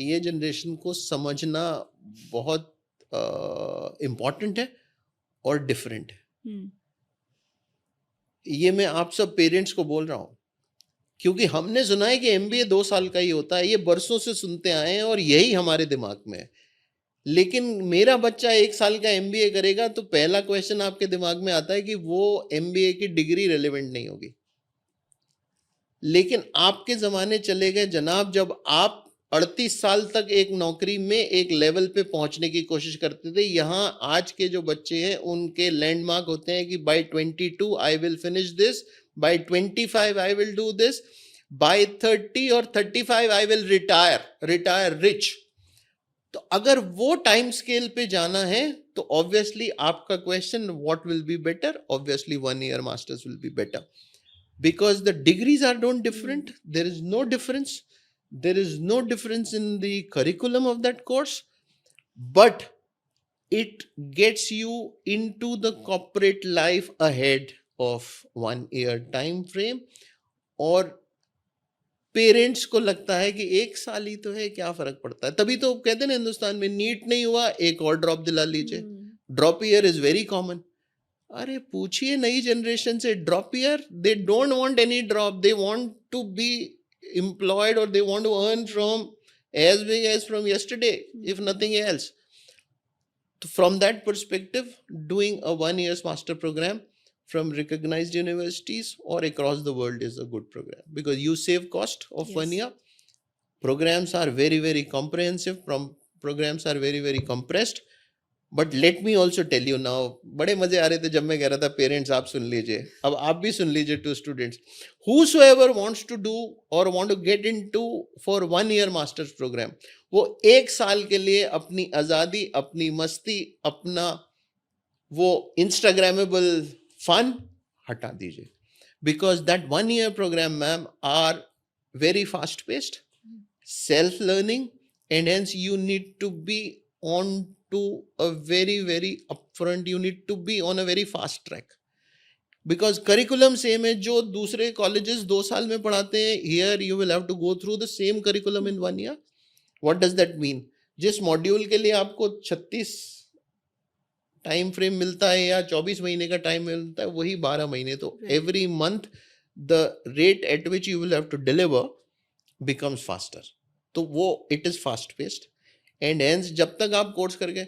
ये generation को समझना बहुत इम्पॉर्टेंट है और डिफरेंट है. ये मैं आप सब पेरेंट्स को बोल रहा हूँ क्योंकि हमने सुना है कि MBA 2 साल का ही होता है. ये बरसों से सुनते आए हैं और यही हमारे दिमाग में है. लेकिन मेरा बच्चा 1 साल का MBA करेगा तो पहला क्वेश्चन आपके दिमाग में आता है कि वो MBA की डिग्री रेलेवेंट नहीं होगी. लेकिन आपके ज़माने चले गए जनाब जब आप 38 साल तक एक नौकरी में एक लेवल पे पहुंचने की कोशिश करते थे. यहाँ आज के जो बच्चे हैं उनके लैंडमार्क होते हैं कि by 22 I will finish this, by 25 I will do this, by 30 or 35 I will retire rich. तो अगर वो टाइम स्केल पे जाना है तो ऑब्वियसली आपका question what will be better, obviously 1 year masters will be better because the degrees are not different. There is no difference in the curriculum of that course, but it gets you into the corporate life ahead of 1 year time frame. और parents को लगता है कि 1 साल ही तो है, क्या फर्क पड़ता है. तभी तो कहते हैं ना हिंदुस्तान में नीट नहीं हुआ, एक और ड्रॉप दिला लीजिए. Drop year is very common. अरे पूछिए नई जनरेशन से, drop year, they don't want any drop. They want to be employed or they want to earn from as big as from yesterday, if nothing else. So from that perspective, doing a 1 year's master program from recognized universities or across the world is a good program because you save cost of 1 year. Programs are very, very comprehensive. Programs are very, very compressed. But let me also tell you now, बड़े मजे आ रहे थे जब मैं कह रहा था parents आप सुन लीजिए, अब आप भी सुन लीजिए to students. Whosoever wants to do or want to get into for 1 year master's program, वो 1 साल के लिए अपनी आज़ादी, अपनी मस्ती, अपना वो इंस्टाग्रामेबल फन हटा दीजिए. Because that 1 year program, ma'am, are very fast paced, self-learning, and hence you need to be on to a very, very upfront, you need to be on a very fast track. Because curriculum same है जो दूसरे colleges 2 साल में पढ़ाते हैं, here you will have to go through the same curriculum in 1 year. What does that mean? जिस module के लिए आपको 36 टाइम फ्रेम मिलता है या 24 महीने का टाइम मिलता है, वही 12 महीने. तो every month the rate at which you will have to deliver becomes faster. तो वो it is fast paced and hence जब तक आप कोर्स करके,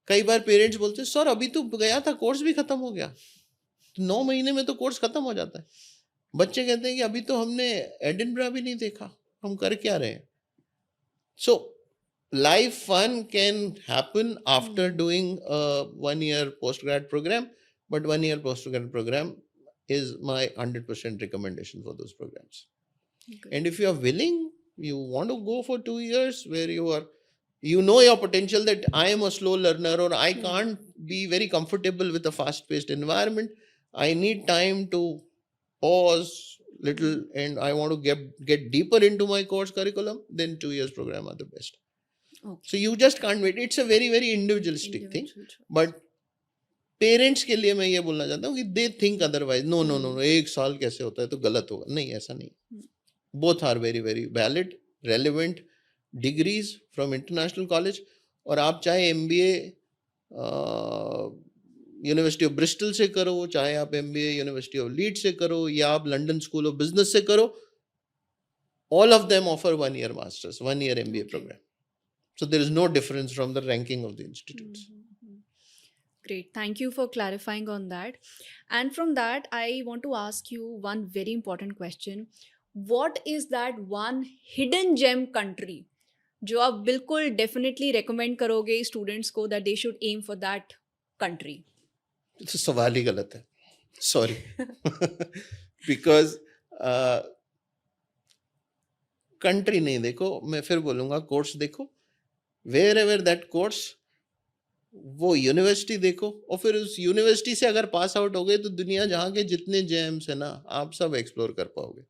कई बार पेरेंट्स बोलते हैं सर अभी तो गया था कोर्स भी खत्म हो गया, तो 9 महीने में तो कोर्स खत्म हो जाता है. बच्चे कहते हैं कि अभी तो हमने एडिनब्रा भी नहीं देखा, हम कर क्या रहे हैं. So life fun can happen after doing a 1-year postgrad program, but 1-year postgrad program is my 100% recommendation for those programs. Good. And if you are willing, you want to go for 2 years where you know your potential, that I am a slow learner or I can't be very comfortable with a fast paced environment, I need time to pause little and I want to get deeper into my course curriculum, then 2 years program are the best. Okay. So you just can't wait. It's a very very individualistic thing, Individual choice. but parents के लिए मैं ये बोलना चाहता हूँ कि they think otherwise. No no no, 1 साल कैसे होता है तो गलत होगा. नहीं, ऐसा नहीं. Both are very very valid relevant degrees from international college. और आप चाहे MBA यूनिवर्सिटी ऑफ ब्रिस्टल से करो, चाहे आप MBA यूनिवर्सिटी ऑफ लीड्स से करो, या आप लंदन स्कूल ऑफ बिजनेस से करो, all of them offer 1-year masters, 1-year MBA program. So there is no difference from the ranking of the institutes. Great. Thank you for clarifying on that. And from that, I want to ask you one very important question. What is that one hidden gem country जो आप बिल्कुल definitely recommend करोगे students को that they should aim for that country? तो सवाल ही गलत है. Sorry. Because country नहीं देखो, मैं फिर बोलूँगा कोर्स देखो. Wherever that course, वो यूनिवर्सिटी देखो, और फिर उस यूनिवर्सिटी से अगर पास आउट हो गए तो दुनिया जहाँ के जितने जेम्स है ना, आप सब एक्सप्लोर कर पाओगे.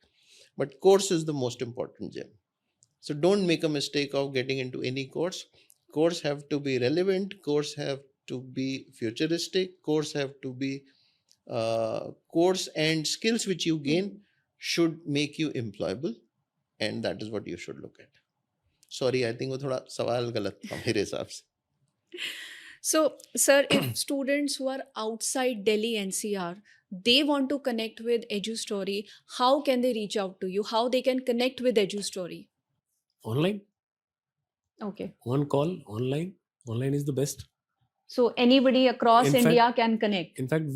But course is the most important gem. So don't make a mistake of getting into any course. Course have to be relevant, course have to be futuristic, course have to be course and skills which you gain should make you employable, and that is what you should look at. Sorry, I think वो थोड़ा सवाल गलत था मेरे हिसाब से. So, sir, if students who are outside Delhi NCR, they want to connect with EduStory, how can they reach out to you? How they can connect with EduStory? Online, Okay. one call, online. Online is the best. So anybody across In fact- India can connect. In fact,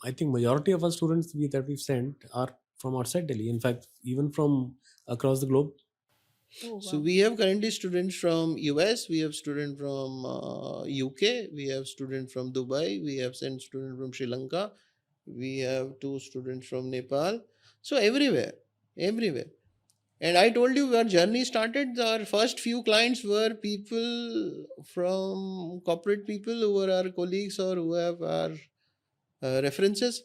I think majority of our students that we've sent are from outside Delhi. In fact, even from across the globe. Oh, wow. So we have currently students from US, we have students from UK, we have students from Dubai, we have sent students from Sri Lanka, we have 2 students from Nepal. So everywhere. And I told you our journey started, our first few clients were people from corporate people who were our colleagues or who have our references,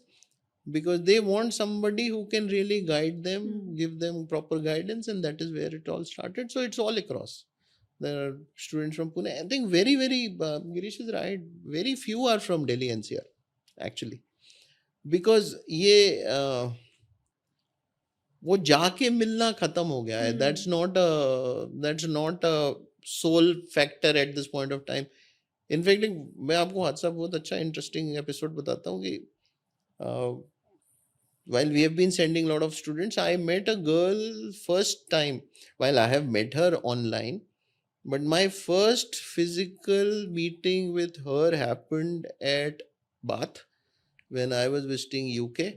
because they want somebody who can really guide them, give them proper guidance, and that is where it all started. So it's all across. There are students from Pune. I think very Girish is right, very few are from Delhi NCR actually, because ये वो जाके मिलना खत्म हो गया है. That's not a sole factor at this point of time. In fact, मैं आपको हादसा बहुत अच्छा इंटरेस्टिंग एपिसोड बताता हूँ कि while we have been sending a lot of students, I met a girl first time. While I have met her online, but my first physical meeting with her happened at Bath when I was visiting UK.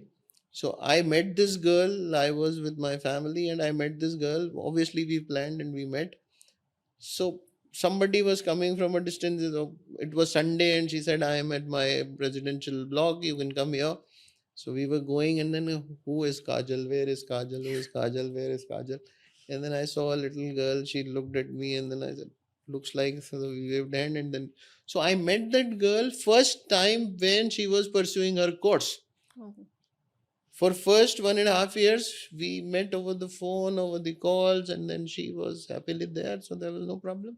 So I met this girl, I was with my family and I met this girl. Obviously we planned and we met. So somebody was coming from a distance. It was Sunday and she said, I am at my residential block, you can come here. So we were going, and then who is Kajal? Where is Kajal? Who is Kajal? Where is Kajal? And then I saw a little girl. She looked at me, and then I said, "Looks like." So we waved hand, and then so I met that girl first time when she was pursuing her course. Oh. For first 1.5 years, we met over the phone, over the calls, and then she was happily there, so there was no problem.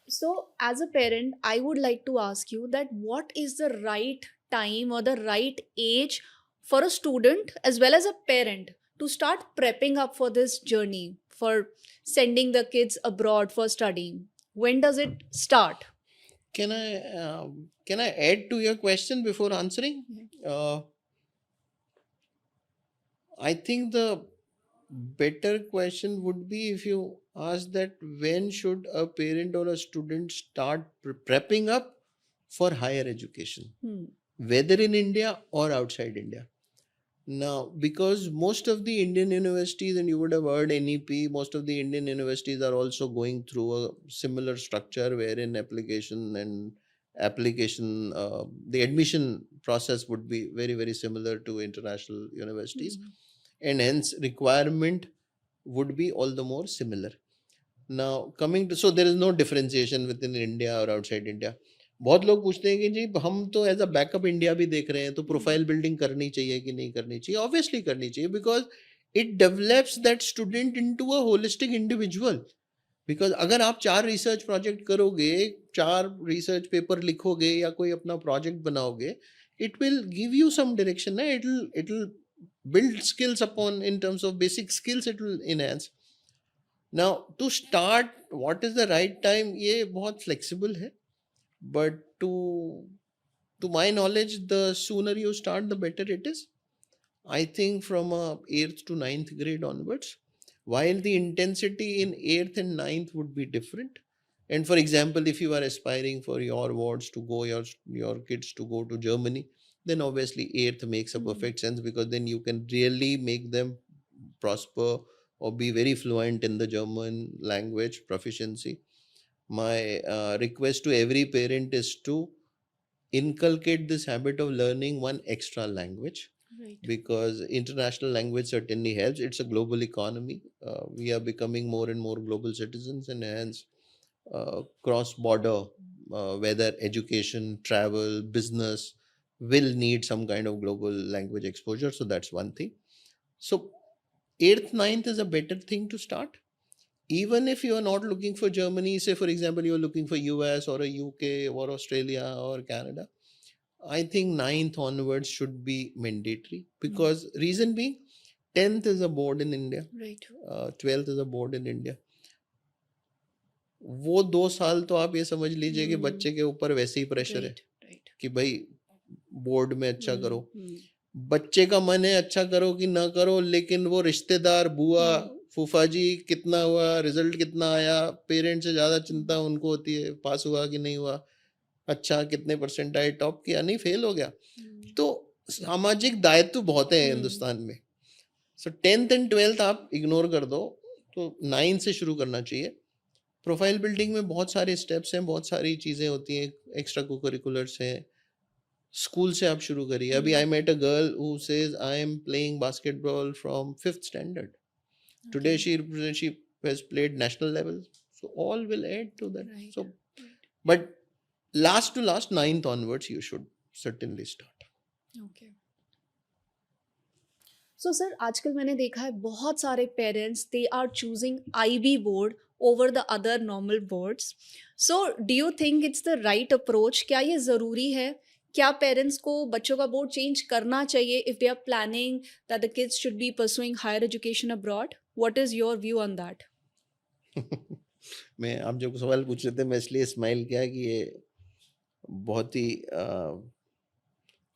So, as a parent, I would like to ask you that what is the right time or the right age for a student as well as a parent to start prepping up for this journey, for sending the kids abroad for studying? When does it start? Can I add to your question before answering? I think the better question would be if you ask that when should a parent or a student start prepping up for higher education, Hmm. whether in India or outside India. Now, because most of the Indian universities, and you would have heard NEP, most of the Indian universities are also going through a similar structure wherein the admission process would be very, very similar to international universities, Hmm. and hence requirement would be all the more similar. Now, coming to, so there is no differentiation within India or outside India. बहुत लोग पूछते हैं कि जी हम तो as a backup India भी देख रहे हैं, तो प्रोफाइल बिल्डिंग करनी चाहिए कि नहीं करनी चाहिए? ऑब्वियसली करनी चाहिए, because it develops that student into a holistic individual. Because अगर आप 4 रिसर्च प्रोजेक्ट करोगे, 4 रिसर्च पेपर लिखोगे या कोई अपना प्रोजेक्ट बनाओगे, it will give you some direction ना, it will build skills upon, in terms of basic skills, it will enhance. Now to start, what is the right time, ये बहुत flexible है, but to my knowledge, the sooner you start the better it is. I think from 8th to 9th grade onwards, while the intensity in 8th and 9th would be different. And for example, if you are aspiring for your wards to go, your kids to go to Germany, then obviously 8th makes a perfect sense, because then you can really make them prosper or be very fluent in the German language proficiency. My request to every parent is to inculcate this habit of learning one extra language, Right. because international language certainly helps. It's a global economy. We are becoming more and more global citizens, and hence cross border, whether education, travel, business, will need some kind of global language exposure. So that's one thing. So 8th, 9th is a better thing to start. Even if you are not looking for Germany, say for example, you are looking for US or a UK or Australia or Canada, I think 9th onwards should be mandatory, because reason being, 10th is a board in India, Right. 12th is a board in India. वो 2 साल तो आप ये समझ लीजिए कि बच्चे के ऊपर वैसे ही प्रेशर है Right. Right. कि भाई बोर्ड में अच्छा करो. Hmm. बच्चे का मन है अच्छा करो कि ना करो, लेकिन वो रिश्तेदार, बुआ, फूफा जी कितना हुआ, रिजल्ट कितना आया, पेरेंट्स से ज्यादा चिंता उनको होती है, पास हुआ कि नहीं हुआ, अच्छा कितने परसेंट आए, टॉप किया नहीं, फेल हो गया. तो सामाजिक दायित्व बहुत है हिंदुस्तान में. सो 10th एंड 12th आप इग्नोर कर दो, तो 9th से शुरू करना चाहिए. प्रोफाइल बिल्डिंग में बहुत सारे स्टेप्स हैं, बहुत सारी चीज़ें होती हैं, एक्स्ट्रा को करिकुलर्स हैं. स्कूल से आप शुरू करिए. अभी I met a girl who says I am playing basketball from 5th standard. Today she has played national level. So all will add to that. Right. So but last to last 9th onwards you should certainly start. Okay. So sir, आजकल मैंने देखा है बहुत सारे parents they are choosing IB board over the other normal boards. So do you think it's the right approach? क्या ये ज़रूरी है? क्या पेरेंट्स को बच्चों का बोर्ड चेंज करना चाहिए if they are planning that the kids should be pursuing higher education abroad? What is your view on that? मैं, आप जो सवाल पूछ रहे थे, मैं इसलिए स्माइल किया कि ये बहुत ही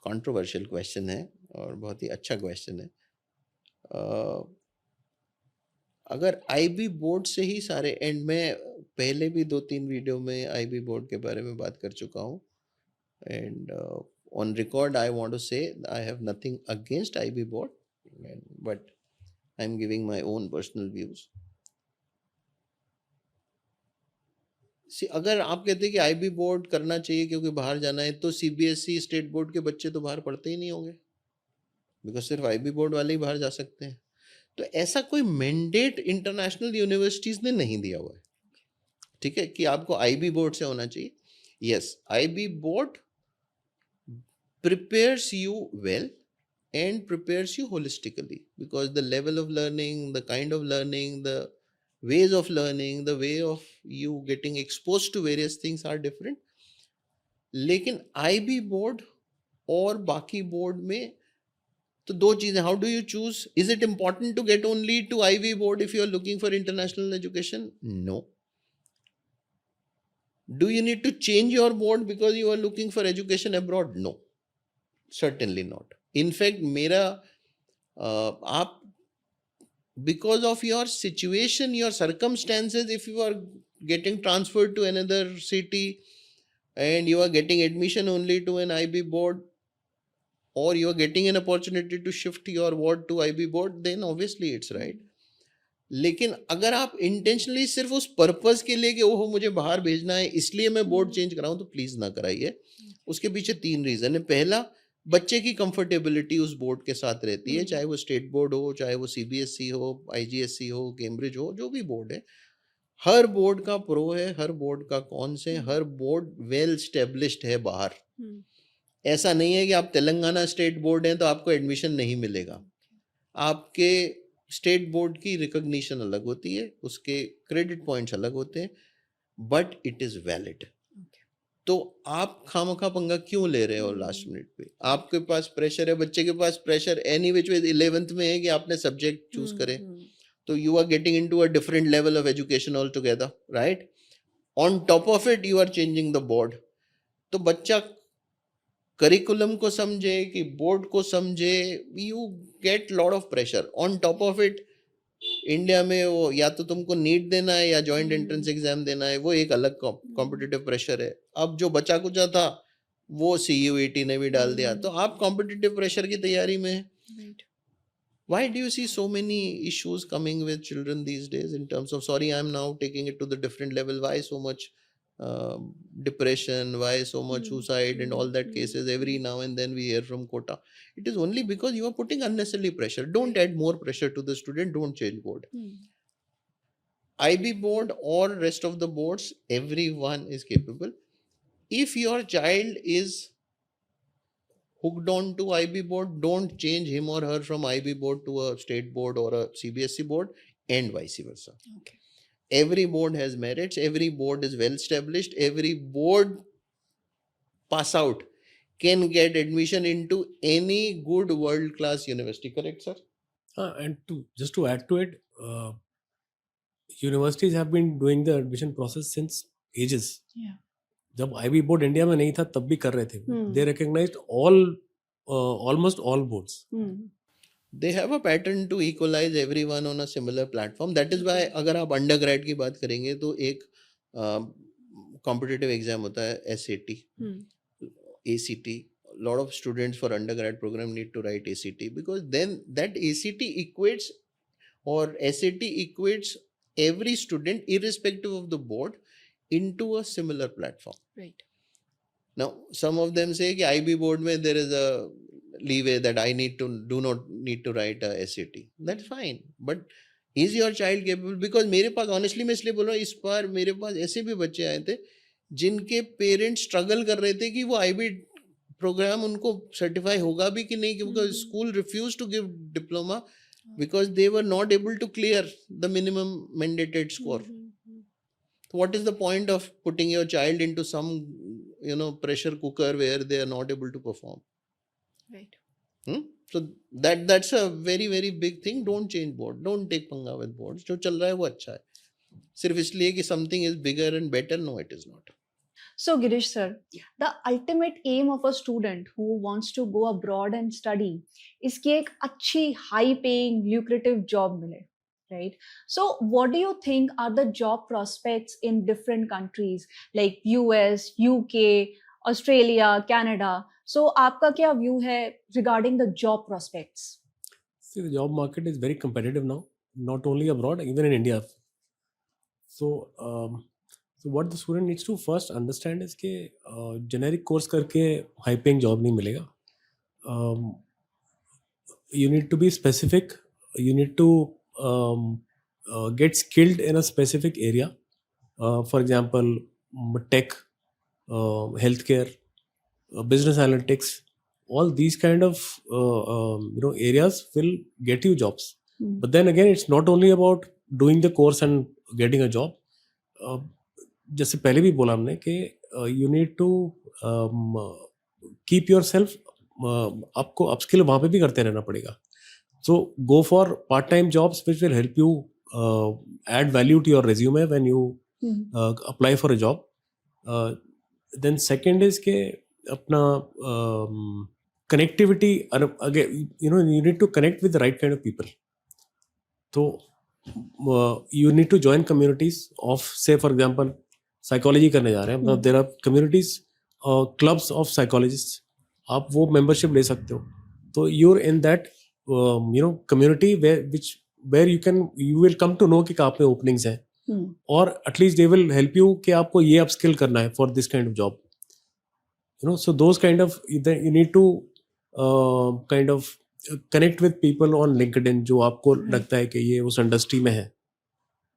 कंट्रोवर्शियल क्वेश्चन है और बहुत ही अच्छा क्वेश्चन है. अगर IB बोर्ड से ही सारे, एंड मैं पहले भी 2-3 वीडियो में IB बोर्ड के बारे में बात कर चुका हूँ, and on record I want to say I have nothing against IB board, but I am giving my own personal views. अगर आप कहते हैं कि IB बोर्ड करना चाहिए क्योंकि बाहर जाना है, तो CBSE स्टेट बोर्ड के बच्चे तो बाहर पढ़ते ही नहीं होंगे, बिकॉज सिर्फ IB बोर्ड वाले ही बाहर जा सकते हैं. तो ऐसा कोई मैंडेट इंटरनेशनल यूनिवर्सिटीज ने नहीं दिया हुआ है, ठीक है, कि आपको IB बोर्ड से होना चाहिए. Yes, IB board prepares you well and prepares you holistically, because the level of learning, the kind of learning, the ways of learning, the way of you getting exposed to various things are different. लेकिन IB board और बाकी board में तो दो चीजें. How do you choose? Is it important to get only to IB board if you are looking for international education? No. Do you need to change your board because you are looking for education abroad? No, certainly not. In fact, मेरा आप because of your situation, your circumstances, if you are getting transferred to another city and you are getting admission only to an IB board, or you are getting an opportunity to shift your ward to IB board, then obviously it's right. लेकिन अगर आप intentionally सिर्फ उस purpose के लिए कि ओहो मुझे बाहर भेजना है इसलिए मैं बोर्ड चेंज कराऊं, तो प्लीज ना कराइए. उसके पीछे 3 रीजन है. पहला, बच्चे की कंफर्टेबिलिटी उस बोर्ड के साथ रहती है, चाहे वो स्टेट बोर्ड हो, चाहे वो CBSE हो, IGSE हो, कैम्ब्रिज हो, जो भी बोर्ड है. हर बोर्ड का प्रो है, हर बोर्ड का कॉन्स है, हर बोर्ड वेल स्टेब्लिश्ड है बाहर. ऐसा नहीं है कि आप तेलंगाना स्टेट बोर्ड हैं तो आपको एडमिशन नहीं मिलेगा. आपके स्टेट बोर्ड की रिकॉग्निशन अलग होती है, उसके क्रेडिट पॉइंट्स अलग होते हैं, बट इट इज वैलिड. तो आप खामखा पंगा क्यों ले रहे हो लास्ट मिनट पे? आपके पास प्रेशर है, बच्चे के पास pressure any which way 11th में है कि आपने सब्जेक्ट चूज करे, तो you are getting into a different level of education all together, right? On top of it you are changing the board. तो बच्चा करिकुलम को समझे कि बोर्ड को समझे, you get lot of pressure. On top of it India में वो या तो तुमको नीट देना है या जॉइंट एंट्रेंस एग्जाम देना है, वो एक अलग कॉम्पिटिटिव प्रेशर है. अब जो बचा कुचा था वो CUET ने भी डाल दिया, तो आप कॉम्पिटिटिव प्रेशर की तैयारी में है. Why do you see so many issues coming with children these days in terms of, sorry, I'm now taking it to the different level, why so much depression, why so much suicide and all that cases every now and then we hear from Kota? It is only because you are putting unnecessary pressure. Don't add more pressure to the student. Don't change board. IB board or rest of the boards, everyone is capable. If your child is hooked on to IB board, don't change him or her from IB board to a state board or a CBSE board, and vice versa. Okay. Every board has merits, every board is well established, every board pass out can get admission into any good world class university, correct sir? And just to add to it, universities have been doing the admission process since ages. Yeah. जब IB board India में नहीं था तब भी कर रहे थे. They recognized almost all boards. They have a pattern to equalize everyone on a similar platform. That is why अगर आप अंडरग्रेड की बात करेंगे तो एक कॉम्पिटिटिव एग्जाम होता है SAT, ACT. Lot of students for undergrad program need to write ACT because then that ACT equates or SAT equates every student irrespective of the board into a similar platform. Right. Now, some of them say कि IB board में there is a leeway that I do not need to write a SAT. That's fine. But is your child capable? Because मेरे पास honestly मैं इसलिए बोल रहा हूँ, इस बार मेरे पास ऐसे भी बच्चे आए थे जिनके पेरेंट्स स्ट्रगल कर रहे थे कि वो IB प्रोग्राम उनको सर्टिफाई होगा भी कि नहीं, क्योंकि school refuse to give diploma because they were not able to clear the minimum mandated score. What is the point of putting your child into some pressure cooker where they are not able to perform? Right. So that's a very very big thing. Don't change board, don't take पंगा with boards. जो चल रहा है वो अच्छा है, सिर्फ इसलिए कि something is bigger and better. No, it is not. So Girish sir, the ultimate aim of a student who wants to go abroad and study is कि एक अच्छी high paying lucrative job मिले, right? So what do you think are the job prospects in different countries like US, UK, Australia, Canada? So आपका क्या view है regarding the job prospects? See, the job market is very competitive now, not only abroad, even in India. So what the student needs to first understand is कि generic course करके high paying job नहीं मिलेगा. You need to be specific. You need to get skilled in a specific area. For example, tech, healthcare, business analytics. All these kind of areas will get you jobs. But then again, it's not only about doing the course and getting a job. जैसे पहले भी बोला हमने कि you need to keep yourself, आपको upskill वहाँ पे भी करते रहना पड़ेगा. So go for part-time jobs which will help you add value to your resume when you apply for a job. Then second is कि अपना connectivity, again, you need to connect with the right kind of people. So you need to join communities of, say for example, psychology करने जा रहे हैं, मतलब there are communities, clubs of psychologists, आप वो membership ले सकते हो. तो you're in that community where you will come to know कि कहाँ पे openings हैं, और at least they will help you कि आपको ये upskill करना है for this kind of job. So those kind of, you need to kind of connect with people on LinkedIn जो आपको लगता है कि ये उस इंडस्ट्री में है.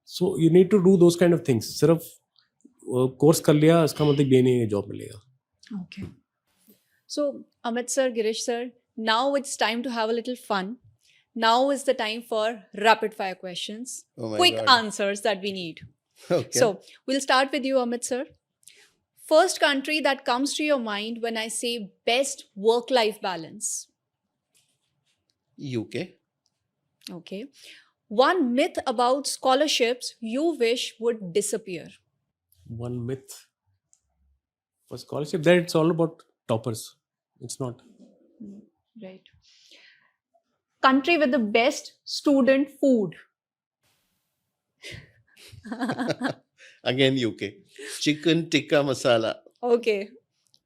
So you need to do those kind of things. सिर्फ कोर्स कर लिया इसका मतलब ये नहीं है जॉब मिलेगा. Okay. So Amit sir, Girish sir, now it's time to have a little fun. Now is the time for rapid fire questions. Oh my Quick God. answers that we need. Okay. So we'll start with you, Amit sir. First country that comes to your mind when I say best work-life balance. UK. Okay. One myth about scholarships you wish would disappear. One myth for scholarship that it's all about toppers. It's not. Right. Country with the best student food. Again UK. Chicken tikka masala. Okay.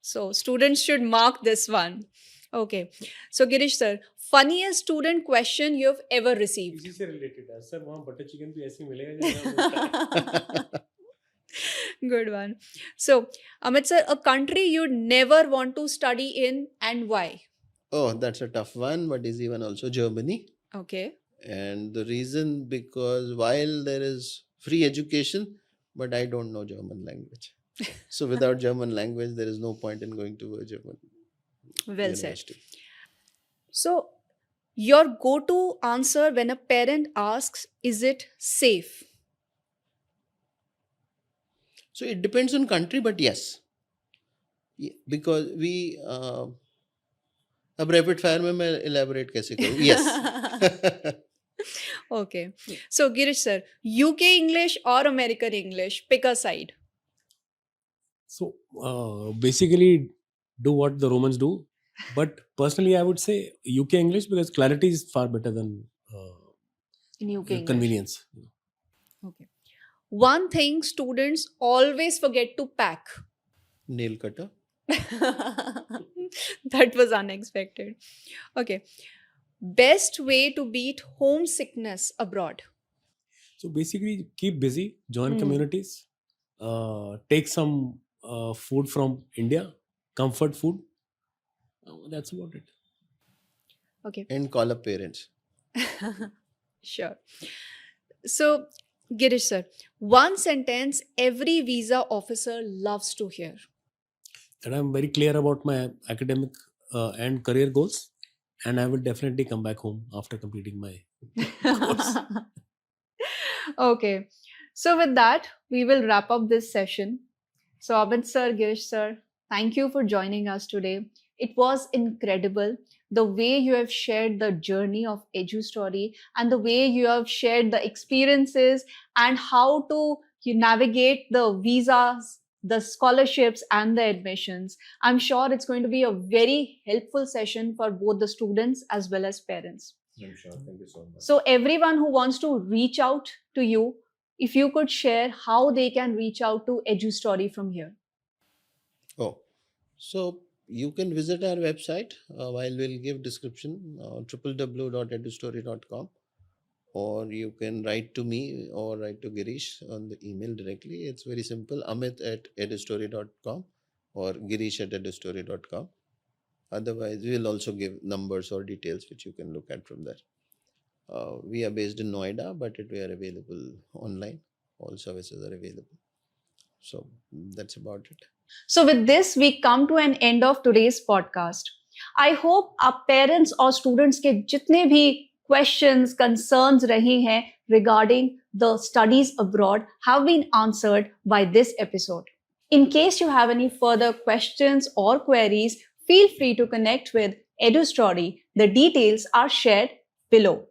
So students should mark this one. Okay. So Girish sir, funniest student question you've ever received. इसी से related है sir, वहाँ butter chicken भी ऐसे ही मिलेगा जैसा Good one. So Amit sir, a country you'd never want to study in and why? Oh, that's a tough one, but is even also Germany. Okay. And the reason, because while there is free education, but I don't know German language. So without German language, there is no point in going to a German Well said. university. So your go-to answer when a parent asks, is it safe? So it depends on country, but yes. Because we अब rapid fire में मैं elaborate कैसे करूँ? Yes. Okay. So Girish sir, UK English or American English? Pick a side. So basically do what the Romans do, but personally I would say UK English because clarity is far better than In UK English. convenience. Okay. One thing students always forget to pack. Nail cutter. That was unexpected. Okay. Best way to beat homesickness abroad. So basically keep busy, join communities, take some food from India, comfort food. That's about it. Okay. And call up parents. Sure. So Girish sir, one sentence every visa officer loves to hear. That I'm very clear about my academic and career goals, and I will definitely come back home after completing my course. Okay. So with that, we will wrap up this session. So Amit sir, Girish sir, thank you for joining us today. It was incredible the way you have shared the journey of EduStory and the way you have shared the experiences and how to navigate the visas, the scholarships and the admissions. I'm sure it's going to be a very helpful session for both the students as well as parents. I'm sure. Thank you so much. So everyone who wants to reach out to you, if you could share how they can reach out to EduStory from here. Oh, so you can visit our website while we'll give description www.edustory.com, or you can write to me or write to Girish on the email directly. It's very simple, amit@edustory.com or girish@edustory.com. Otherwise, we will also give numbers or details which you can look at from there. We are based in Noida, but we are available online. All services are available. So that's about it. So with this, we come to an end of today's podcast. I hope our parents or students के जितने भी questions, concerns रहे हैं regarding the studies abroad have been answered by this episode. In case you have any further questions or queries, feel free to connect with EduStory. The details are shared below.